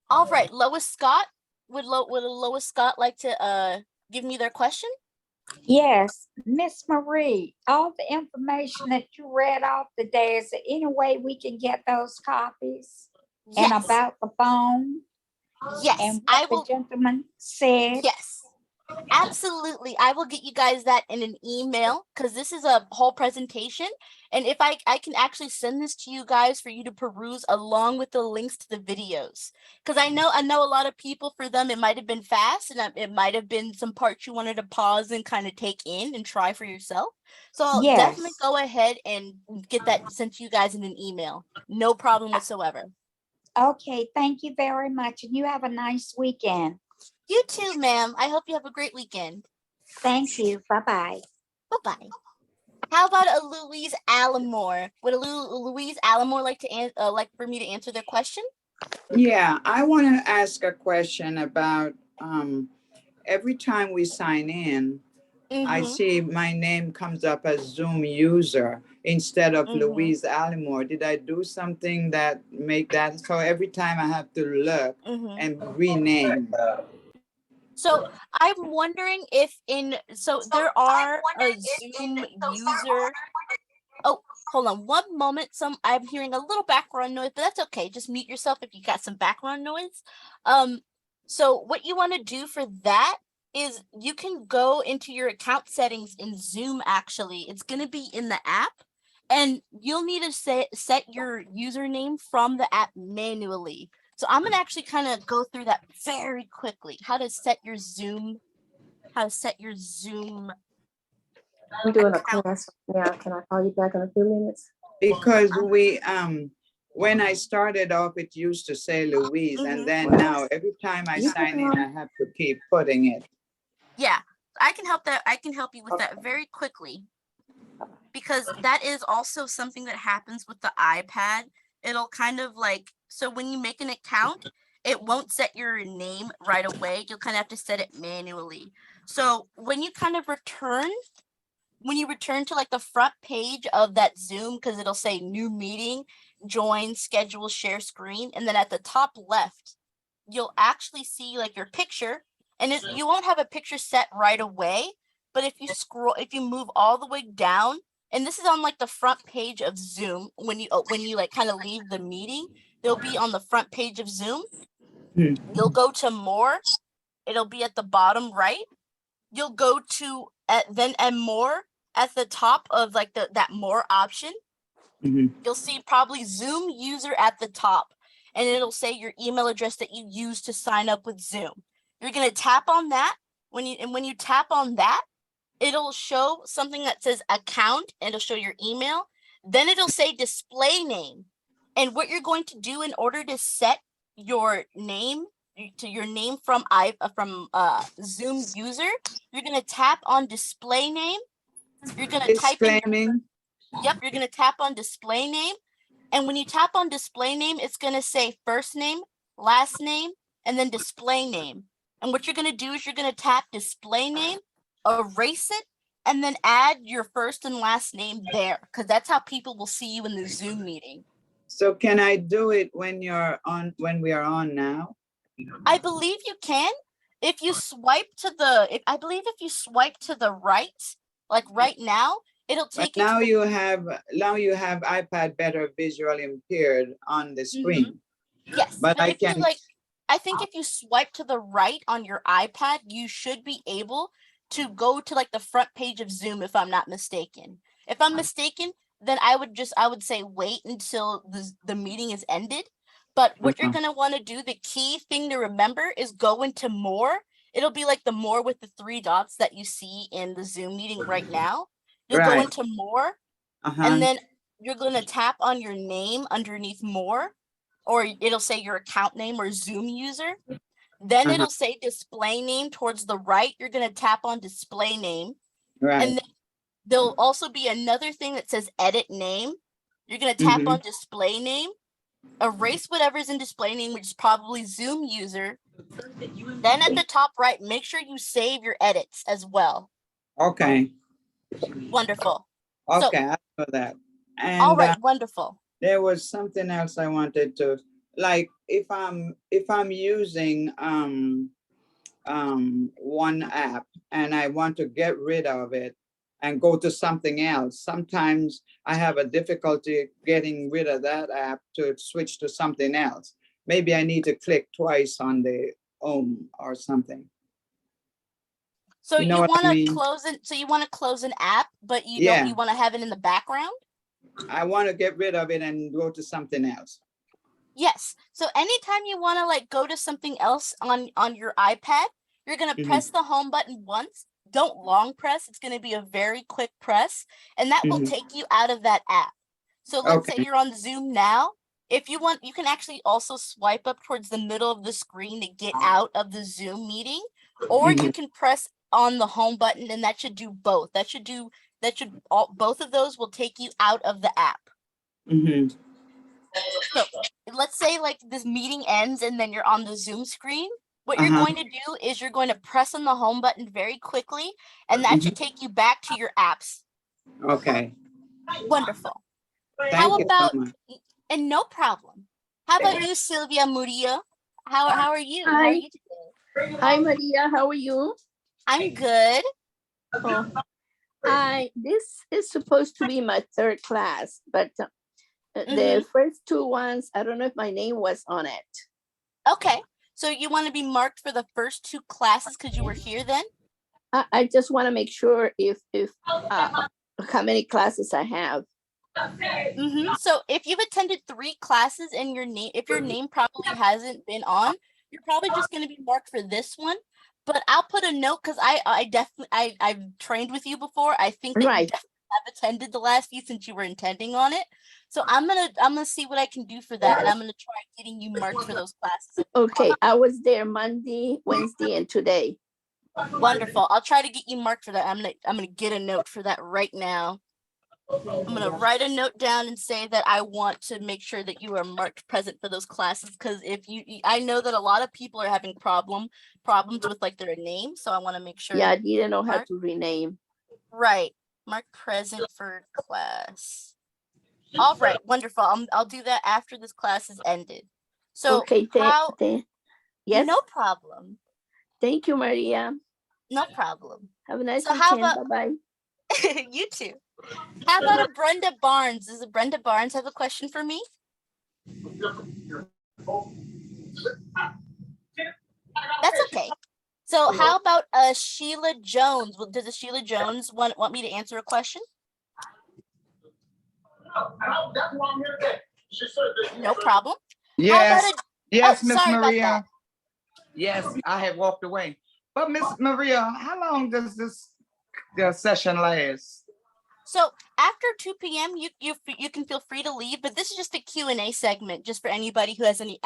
All right, Lois Scott. Would Lois Scott like to give me their question? Yes, Miss Marie, all the information that you read off today, is there any way we can get those copies? Yes. And about the phone? Yes, and what the gentleman said? Yes, absolutely. I will get you guys that in an email because this is a whole presentation. And if I can actually send this to you guys for you to peruse along with the links to the videos. Because I know a lot of people, for them, it might have been fast and it might have been some parts you wanted to pause and kind of take in and try for yourself. So I'll definitely go ahead and get that sent to you guys in an email. No problem whatsoever. Okay, thank you very much. And you have a nice weekend. You too, ma'am. I hope you have a great weekend. Thank you. Bye-bye. Bye-bye. How about a Louise Allamore? Would a Louise Allamore like to like for me to answer their question? Yeah, I want to ask a question about every time we sign in, I see my name comes up as Zoom user instead of Louise Allamore. Did I do something that make that so every time I have to look and rename? So I'm wondering if there are a Zoom user. Oh, hold on one moment. I'm hearing a little background noise, but that's okay. Just mute yourself if you got some background noise. So what you want to do for that is you can go into your account settings in Zoom. Actually, it's going to be in the app, and you'll need to set your username from the app manually. So I'm going to actually kind of go through that very quickly. How to set your Zoom. I'm doing a class now. Can I call you back in a few minutes? Because when I started off, it used to say Louise, and then now every time I sign in, I have to keep putting it. Yeah, I can help you with that very quickly. because that is also something that happens with the iPad. It'll kind of like, so when you make an account, it won't set your name right away. You'll kind of have to set it manually. So when you kind of return to like the front page of that Zoom, because it'll say new meeting, join, schedule, share screen. And then at the top left, you'll actually see like your picture, and you won't have a picture set right away. But if you move all the way down, and this is on like the front page of Zoom, when you like kind of leave the meeting, they'll be on the front page of Zoom. You'll go to more. It'll be at the bottom right. You'll go to more at the top of like that more option. You'll see probably Zoom user at the top, and it'll say your email address that you use to sign up with Zoom. You're going to tap on that. When you tap on that, it'll show something that says account, and it'll show your email. Then it'll say display name. And what you're going to do in order to set your name to your name from Zoom user, you're going to tap on display name. You're going to type in you're going to tap on display name. And when you tap on display name, it's going to say first name, last name, and then display name. And what you're going to do is you're going to tap display name, erase it, and then add your first and last name there, because that's how people will see you in the Zoom meeting. So can I do it when we are on now? I believe you can. If you swipe to the right, like right now, it'll take you. Now you have iPad better visually impaired on the screen. Yes, but I if you can. I think if you swipe to the right on your iPad, you should be able to go to like the front page of Zoom, if I'm not mistaken. If I'm mistaken, then I would say wait until the meeting is ended. But what you're going to want to do, the key thing to remember is go into more. It'll be like the more with the 3 dots that you see in the Zoom meeting right now. You'll go into more, and then you're going to tap on your name underneath more, or it'll say your account name or Zoom user. Then it'll say display name towards the right. You're going to tap on display name. And then there'll also be another thing that says edit name. You're going to tap on display name, erase whatever's in display name, which is probably Zoom user. Then at the top right, make sure you save your edits as well. Okay. Wonderful. Okay, I know that. And all right, wonderful. There was something else I wanted to, like, if I'm using one app and I want to get rid of it and go to something else, sometimes I have a difficulty getting rid of that app to switch to something else. Maybe I need to click twice on the home or something. So you want to close it. So you want to close an app, but you don't. You want to have it in the background. I want to get rid of it and go to something else. Yes. So anytime you want to like go to something else on your iPad, you're going to press the home button once. Don't long press. It's going to be a very quick press, and that will take you out of that app. So let's say you're on Zoom now. If you want, you can actually also swipe up towards the middle of the screen to get out of the Zoom meeting, or you can press on the home button, and that should do both. Both of those will take you out of the app. So let's say like this meeting ends and then you're on the Zoom screen. What you're going to do is you're going to press on the home button very quickly, and that should take you back to your apps. Okay. Wonderful. Thank you so much. And no problem. How about you, Sylvia Murillo? How are you? Hi. How are you today? Hi, Maria. How are you? I'm good. Oh, this is supposed to be my 3rd class, but the first 2 ones, I don't know if my name was on it. Okay. So you want to be marked for the first 2 classes because you were here then? I just want to make sure if how many classes I have. So if you've attended 3 classes and if your name probably hasn't been on, you're probably just going to be marked for this one. But I'll put a note because I've trained with you before. I think that you definitely have attended the last few since you were intending on it. So I'm gonna see what I can do for that, and I'm gonna try getting you marked for those classes. Okay, I was there Monday, Wednesday, and today. Wonderful. I'll try to get you marked for that. I'm gonna get a note for that right now. I'm gonna write a note down and say that I want to make sure that you are marked present for those classes, because if I know that a lot of people are having problems with like their name, so I want to make sure. Yeah, I that didn't know how mark- to rename. Right, mark present for class. All right, wonderful. I'll do that after this class is ended. So Okay, yes. No problem. Thank you, Maria. No problem. Have a nice So how weekend. about Bye-bye. you too? How about a Brenda Barnes? Does a Brenda Barnes have a question for me? That's okay. So how about Sheila Jones? Does a Sheila Jones want me to answer a question? No problem. Yes, yes, Oh, Miss sorry about Maria. that. Yes, I had walked away. But Miss Maria, how long does this session last? So after 2 p.m., you can feel free to leave, but this is just a Q&A segment, just for anybody who has any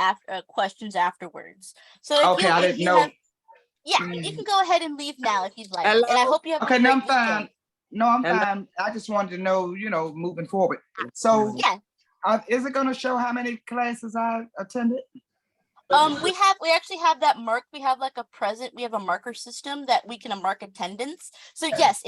questions afterwards. So if Okay, I didn't know. You can go ahead and leave now if you'd like. Hello? And I hope you have Okay, a no, great I'm fine. weekend. No, I'm fine. I just wanted to know, moving forward. So yeah, is it going to show how many classes I attended? We actually have that mark. We have like we have a marker system that we can mark attendance. So yes,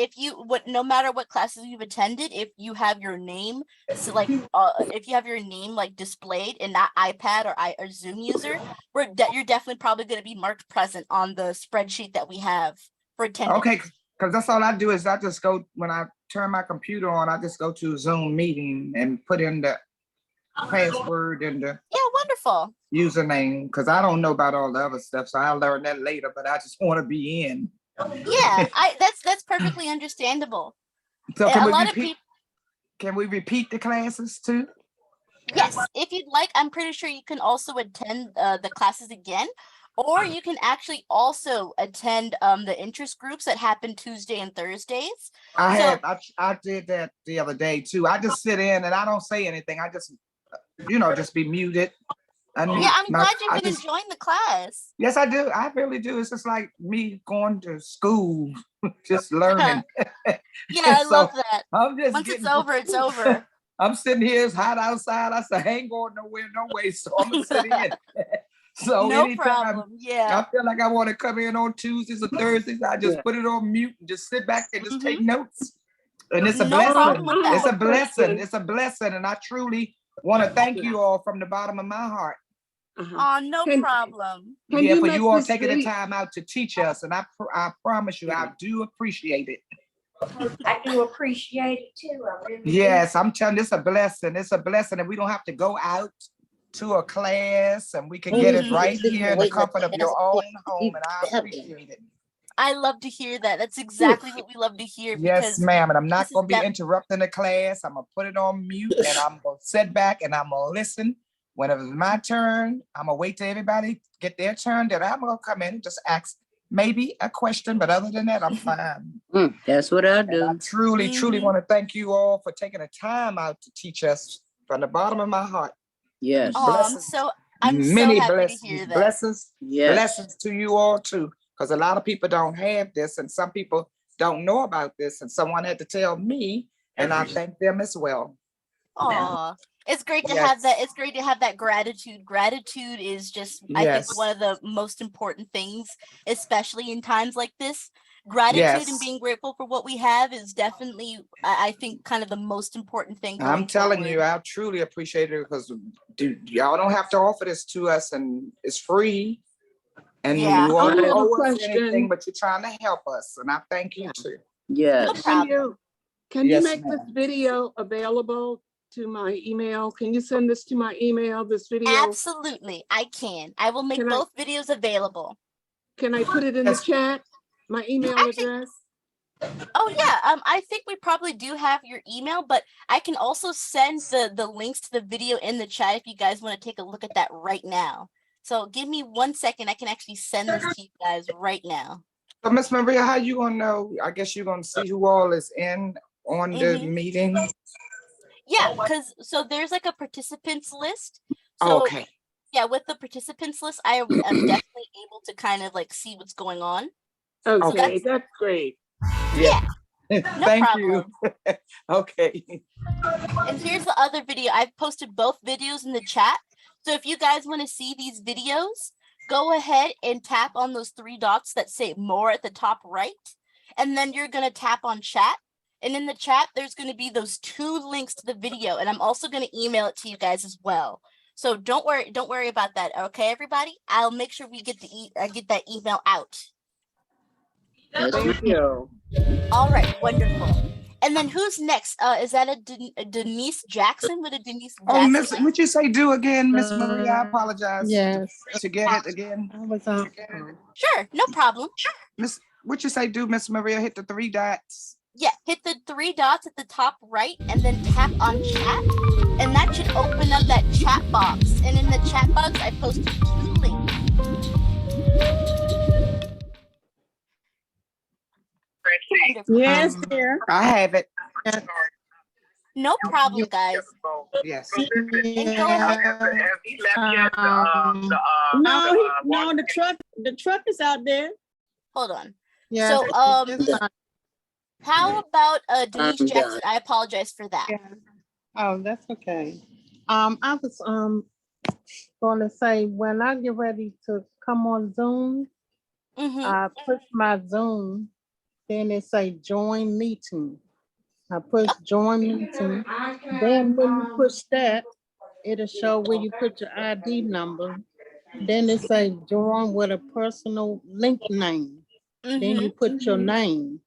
no matter what classes you've attended, if you have your name, so like if you have your name like displayed in that iPad or Zoom user, you're definitely probably going to be marked present on the spreadsheet that we have for attendance. Okay, because that's all I do is I just go, when I turn my computer on, I just go to Zoom meeting and put in the password and the wonderful username, because I don't know about all the other stuff, so I'll learn that later, but I just want to be in. Yeah, that's perfectly understandable. So Can we repeat the classes too? Yes, if you'd like, I'm pretty sure you can also attend the classes again, or you can actually also attend the interest groups that happen Tuesday and Thursdays. I did that the other day too. I just sit in and I don't say anything. I just, just be muted. I'm glad you've been enjoying the class. Yes, I do. I really do. It's just like me going to school, just learning. Yeah, I love that. Once it's over, it's over. I'm sitting here, it's hot outside. I said, I ain't going nowhere, no way. So I'm gonna sit in. So no anytime problem. Yeah, I feel like I want to come in on Tuesdays or Thursdays, I just put it on mute and just sit back and just take notes. And it's a blessing. It's a blessing. It's a blessing. And I truly want to thank you all from the bottom of my heart. Oh, no problem. For you all taking the time out to teach us. And I promise you, I do appreciate it. I do appreciate it too. I really Yes, I'm telling you, it's a blessing. It's a blessing. And we don't have to go out to a class, and we can get it right here in the comfort of your own home. And I appreciate it. I love to hear that. That's exactly what we love to hear. Yes, ma'am. And I'm not going to be interrupting the class. I'm going to put it on mute and I'm going to sit back and I'm going to listen. Whenever it's my turn, I'm going to wait till everybody get their turn. Then I'm going to come in and just ask maybe a question. But other than that, I'm fine. That's what I do. And I truly want to thank you all for taking the time out to teach us from the bottom of my heart. Yes. I'm Many so happy blessings, to hear that. blessings, Yes. blessings to you all too. Because a lot of people don't have this and some people don't know about this. And someone had to tell me, and I thank them as well. Aw, it's great to have that. It's great to have that gratitude. Gratitude is just, I think, one of the most important things, especially in times like this. Gratitude and being grateful for what we have is definitely, I think, kind of the most important thing. I'm telling you, I truly appreciate it because y'all don't have to offer this to us and it's free. And you all don't owe us anything, but you're trying to help us. And I thank you too. Yes. Can you make this video available to my email? Can you send this to my email, this video? Absolutely, I can. I will make both videos available. Can I put it in the chat? My email address? Oh yeah, I think we probably do have your email, but I can also send the links to the video in the chat if you guys want to take a look at that right now. So give me 1 second. I can actually send this to you guys right now. So Miss Maria, how you gonna know? I guess you're gonna see who all is in on the meeting. Yeah, because there's like a participants list. So, okay. Yeah, with the participants list, I am definitely able to kind of like see what's going on. Okay, that's great. Yeah. No Thank problem. you. Okay. And here's the other video. I've posted both videos in the chat. So if you guys want to see these videos, go ahead and tap on those three dots that say more at the top right. And then you're going to tap on chat. And in the chat, there's going to be those 2 links to the video. And I'm also going to email it to you guys as well. So don't worry about that. Okay, everybody? I'll make sure we get get that email out. Thank you. All right, wonderful. And then who's next? Is that a Denise Jackson? With a Denise Oh, Jackson? Miss, what you say do again, Miss Maria? I apologize. Yes. To get it again. I was on. Sure, no problem. Miss, what you say do, Miss Maria? Hit the 3 dots. Yeah, hit the 3 dots at the top right and then tap on chat. And that should open up that chat box. And in the chat box, I posted 2 links. Yes, dear. I have it. No problem, guys. Yes. And go ahead. No, the truck is out there. Hold on. Yes, So, how about Denise I'm Jackson? done. I apologize for that. Oh, that's okay. I was going to say when I get ready to come on Zoom, I push my Zoom, then it say join meeting. I push join meeting. Then when you push that, it'll show where you put your ID number. Then it say join with a personal link name. Then you put your name.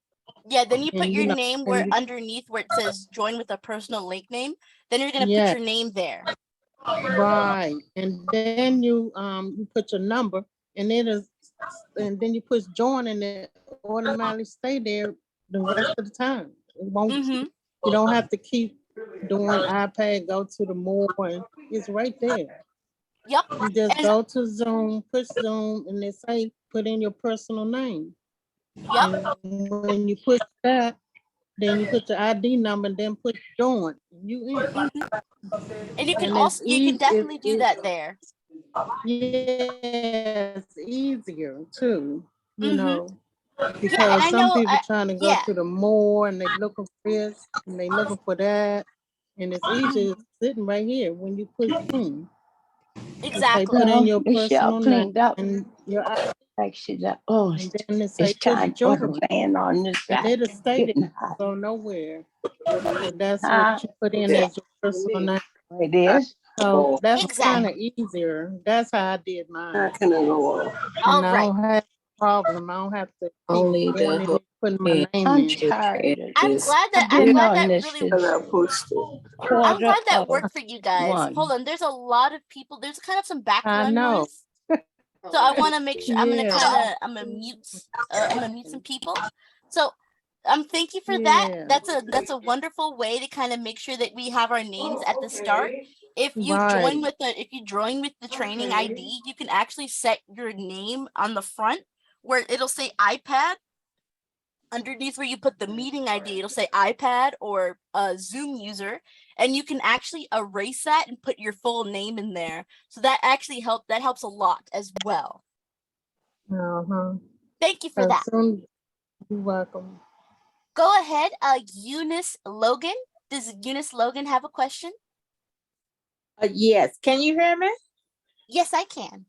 Yeah, then you put And, your you know, name where underneath where it says join with a personal link name. Then you're gonna put Yes. your name there. Right, and then you put your number, and then you push join, and it automatically stay there the rest of the time. It won't. You don't have to keep doing iPad. Go to the more, and it's right there. Yep. You just go to Zoom, push Zoom, and they say put in your personal name. Yep. And when you push that, then you put your ID number, and then put join. You in. And you can And also it's you can easy- definitely do it's- that there. Yeah, it's easier too, you know, Yeah, and because I some know people trying to go yeah. to the more and they looking for this and they looking for that. And it's easier sitting right here when you push Zoom. Exactly. Put in your It's all personal name cleaned up. and your ID. Like she's like, oh, And then it say it's time put for the join. land on this And side. it'll stay there, Getting hot. go nowhere. So that's Huh? what you put in as your personal name. It is. So that's kind Exactly. of easier. That's how I did mine. How can I go on? All And I right. don't have a problem. I don't have to keep Only going the and putting my name I'm in. tired of I'm this. glad that I've been on really this since I'm quarter glad that of worked for you guys. 1. Hold on, there's a lot of people. There's kind of some I background know. noise. So I want to make sure I'm Yeah. gonna mute some people. So thank you for that. Yeah. That's a wonderful way to kind of make sure that we have our names at the start. If you join Right. with the training ID, you can actually set your name on the front where it'll say iPad. Underneath where you put the meeting ID, it'll say iPad or Zoom user, and you can actually erase that and put your full name in there. So that actually helps a lot as well. Uh-huh. Thank you for that. You're welcome. Go ahead, Eunice Logan. Does Eunice Logan have a question? Yes, can you hear me? Yes, I can.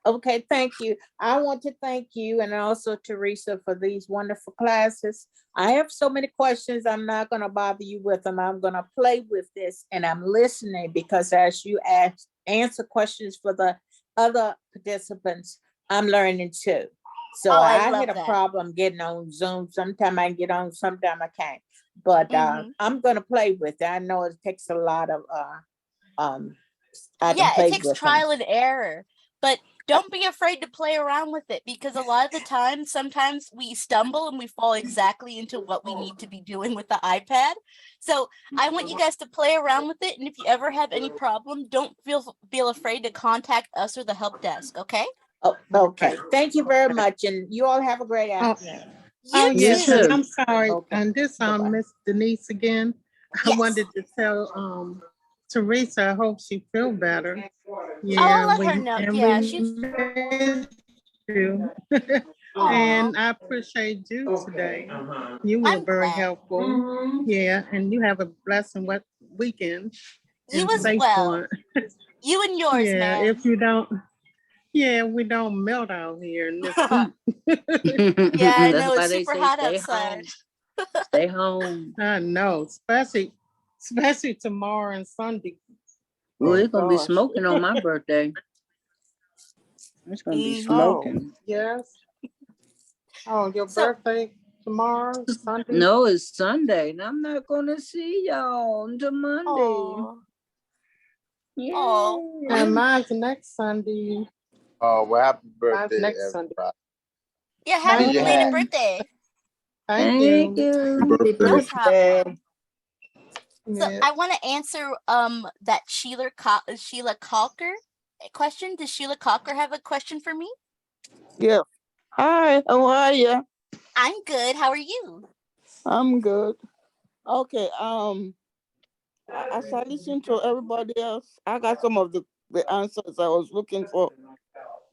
Okay, thank you. I want to thank you and also Teresa for these wonderful classes. I have so many questions. I'm not going to bother you with them. I'm going to play with this and I'm listening because as you answer questions for the other participants, I'm learning too. So I had a problem getting on Zoom. Sometimes I can get on, sometimes I can't. But I'm going to play with it. I know it takes a lot of it takes trial and error, but don't be afraid to play around with it because a lot of the time, sometimes we stumble and we fall exactly into what we need to be doing with the iPad. So I want you guys to play around with it. And if you ever have any problem, don't feel afraid to contact us or the help desk. Okay. Oh, okay. Thank you very much. And you all have a great afternoon. Yes, too. I'm sorry. Okay. And this Miss Denise again. I wanted to tell Teresa, I hope she feel better. I'll let her know. Yeah, she's miss you. And I appreciate you today. You were I'm very glad. helpful. Yeah, and you have a blessing weekend You and as safe well. one. You and yours, Yeah, man. if you don't, yeah, we don't melt out here in this heat. Yeah, I That's know why it's they super say hot stay outside. home. Stay home. I know, especially tomorrow and Sunday. Ooh, Oh it's gonna be gosh. smoking on my birthday. It's gonna be Mhm. smoking. Yes. Oh, your So birthday tomorrow, Sunday? No, it's Sunday, and I'm not gonna see y'all until Monday. oh Yeah. And mine's next Sunday. Oh, well, happy Mine's birthday, next Sunday. everybody. yeah, happy Be belated happy. birthday. Thank Thank you. you. Happy No birthday. problem. So Yeah. I want to answer that Sheila Calker question. Does Sheila Calker have a question for me? Yeah. Hi, how are you? I'm good. How are you? I'm good. Okay. As I listen to everybody else, I got some of the answers I was looking for.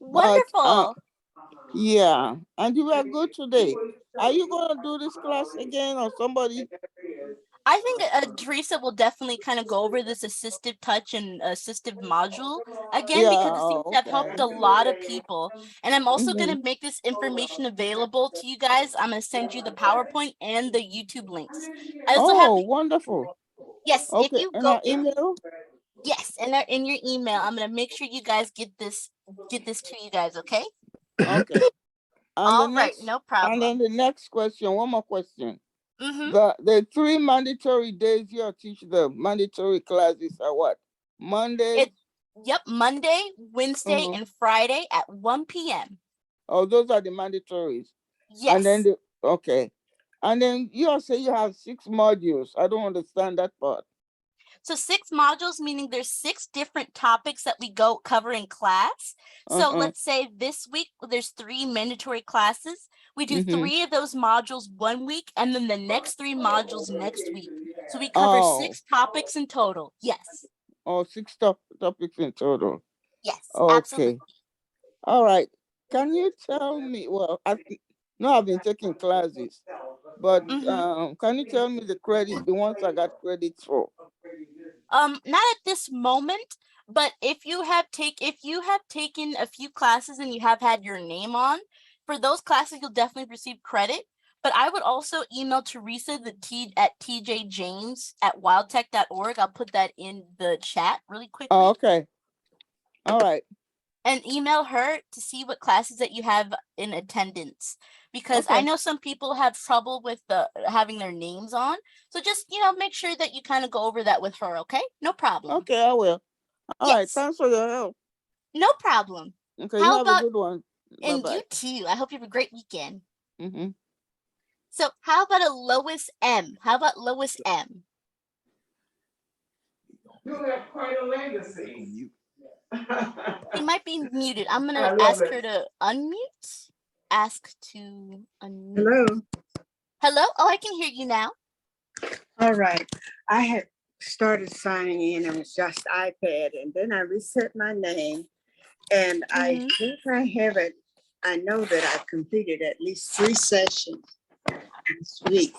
But Wonderful. yeah, and you were good today. Are you gonna do this class again or somebody? I think Teresa will definitely kind of go over this assistive touch and assistive module again because it seems to have helped a lot of people. And I'm also going to make this information available to you guys. I'm going to send you the PowerPoint and the YouTube links. I also have Wonderful. yes, if Okay, you and go our email? yes, and they're in your email. I'm going to make sure you guys get this to you guys, okay? Okay. And all right, no problem. And then the next question, one more question. Mm-hmm. The 3 mandatory days you teach the mandatory classes are what? Monday? Yep, Monday, Wednesday, and Friday at 1 p.m. Oh, those are the mandatories. Yes. And then okay. And then you say you have 6 modules. I don't understand that part. So 6 modules, meaning there's 6 different topics that we go cover in class. So let's say this week there's 3 mandatory classes. We do 3 of those modules one week, and then the next 3 modules next week. So we cover 6 topics in total. Yes. Oh, 6 topics in total. Yes, okay. absolutely. All right. Can you tell me, well, I've been taking classes, but can you tell me the ones I got credits for? Not at this moment, but if you have taken a few classes and you have had your name on, for those classes you'll definitely receive credit. But I would also email Teresa at tjjames@wildtech.org. I'll put that in the chat really quickly. Oh, okay. All right. And email her to see what classes that you have in attendance, because I know some people have trouble with having their names on. So just, make sure that you kind of go over that with her. Okay, no problem. Okay, I will. All right, thanks for your help. No problem. Okay, you have a good one. And Bye-bye. you too. I hope you have a great weekend. So how about a Lois M? How about Lois M? You have quite a legacy. She might be muted. I'm gonna ask her to unmute. Ask to unmute. Hello. Hello. Oh, I can hear you now. All right. I had started signing in. It was just iPad, and then I reset my name, and I think I have it. I know that I've completed at least 3 sessions this week,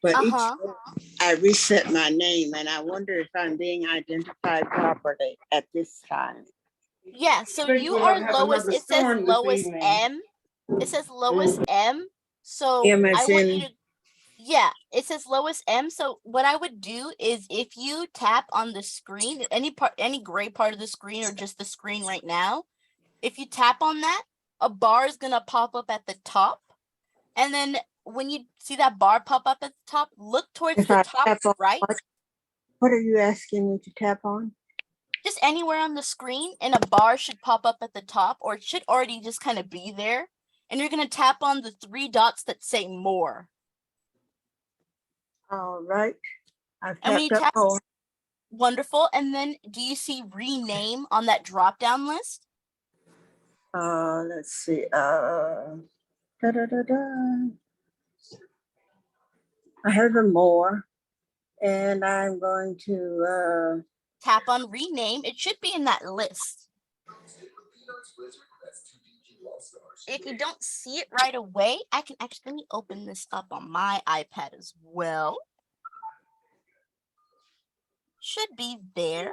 but each one, I reset my name, and I wonder if I'm being identified properly at this time. Yeah, so you are Lois. It says Lois M. It says Lois M. So M I as want in- you to, yeah, it says Lois M. So what I would do is if you tap on the screen, any gray part of the screen or just the screen right now, if you tap on that, a bar is gonna pop up at the top. And then when you see that bar pop up at the top, look towards If the I top tap on right. What are you asking me to tap on? Just anywhere on the screen, and a bar should pop up at the top, or it should already just kind of be there. And you're going to tap on the 3 dots that say more. All right. I've And when you tapped tap, up more. wonderful. And then do you see rename on that drop down list? Let's see. I have the more, and I'm going to tap on rename. It should be in that list. if you don't see it right away, I can actually, let me open this up on my iPad as well. Should be there.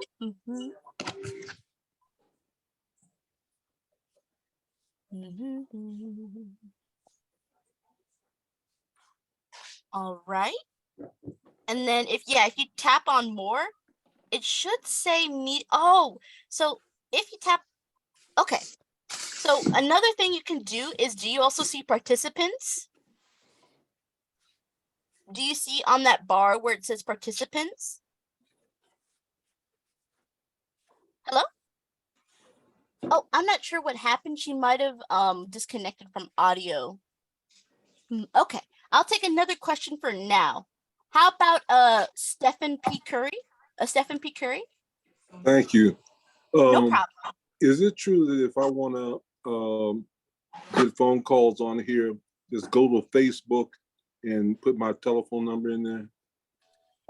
All right. And then if you tap on more, it should say me. Oh, so if you tap, okay. So another thing you can do is, do you also see participants? Do you see on that bar where it says participants? Hello? Oh, I'm not sure what happened. She might have disconnected from audio. Okay, I'll take another question for now. How about Stephen P. Curry? Stephen P. Curry? Thank you. No problem. Is it true that if I want to get phone calls on here, just go to Facebook and put my telephone number in there?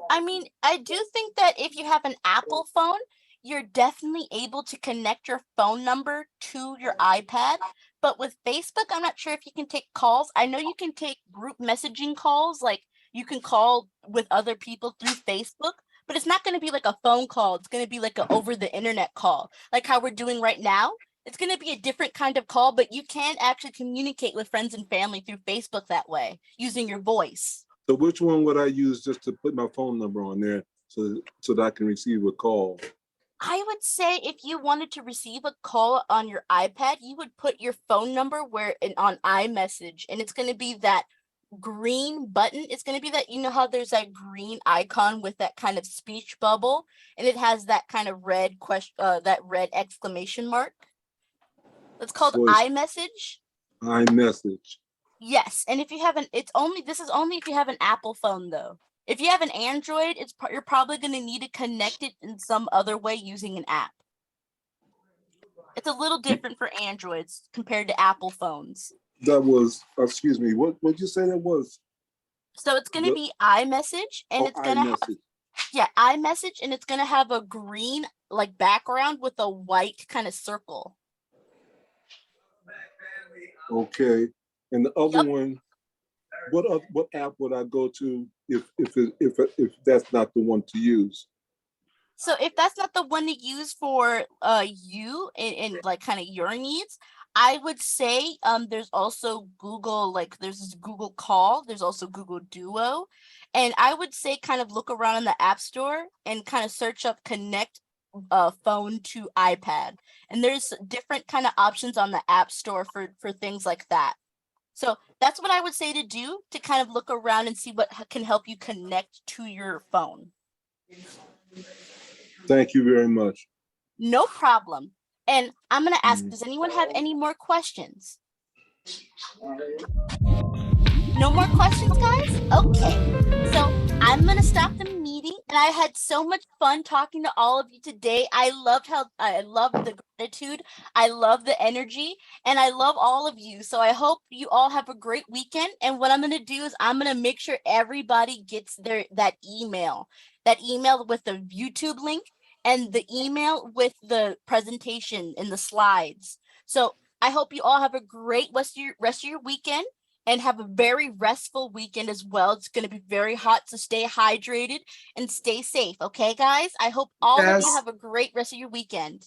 I mean, I do think that if you have an Apple phone, you're definitely able to connect your phone number to your iPad. But with Facebook, I'm not sure if you can take calls. I know you can take group messaging calls, like you can call with other people through Facebook, but it's not going to be like a phone call. It's going to be like a over the internet call, like how we're doing right now. It's going to be a different kind of call, but you can actually communicate with friends and family through Facebook that way, using your voice. So which one would I use just to put my phone number on there so that I can receive a call? I would say if you wanted to receive a call on your iPad, you would put your phone number on iMessage, and it's going to be that green button. It's going to be that, you know how there's that green icon with that kind of speech bubble, and it has that kind of red question, that red exclamation mark. It's called iMessage. iMessage. Yes, and if you have this is only if you have an Apple phone though. If you have an Android, you're probably going to need to connect it in some other way using an app. It's a little different for Androids compared to Apple phones. That was, excuse me, what did you say that was? So it's going to be iMessage, and it's going to have, iMessage, and it's going to have a green like background with a white kind of circle. Okay, and the other one, what app would I go to if that's not the one to use? So if that's not the one to use for you and like kind of your needs, I would say there's also Google, like there's Google Call, there's also Google Duo, and I would say kind of look around in the App Store and kind of search up connect phone to iPad, and there's different kind of options on the App Store for things like that. So that's what I would say to do, to kind of look around and see what can help you connect to your phone. Thank you very much. No problem. And I'm going to ask, does anyone have any more questions? No more questions, guys? Okay. So I'm going to stop the meeting, and I had so much fun talking to all of you today. I loved the gratitude. I love the energy, and I love all of you. So I hope you all have a great weekend. And what I'm going to do is I'm going to make sure everybody gets that email with the YouTube link and the email with the presentation and the slides. So I hope you all have a great rest of your weekend, and have a very restful weekend as well. It's going to be very hot, so stay hydrated and stay safe. Okay, guys? I hope all of you have a great rest of your weekend.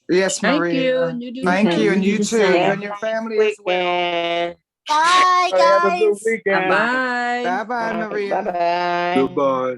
Yes, Maria. Thank you, and you too. You and your family as well. Bye, guys. Have a good weekend. Bye. Bye-bye, Maria. Bye-bye. Goodbye.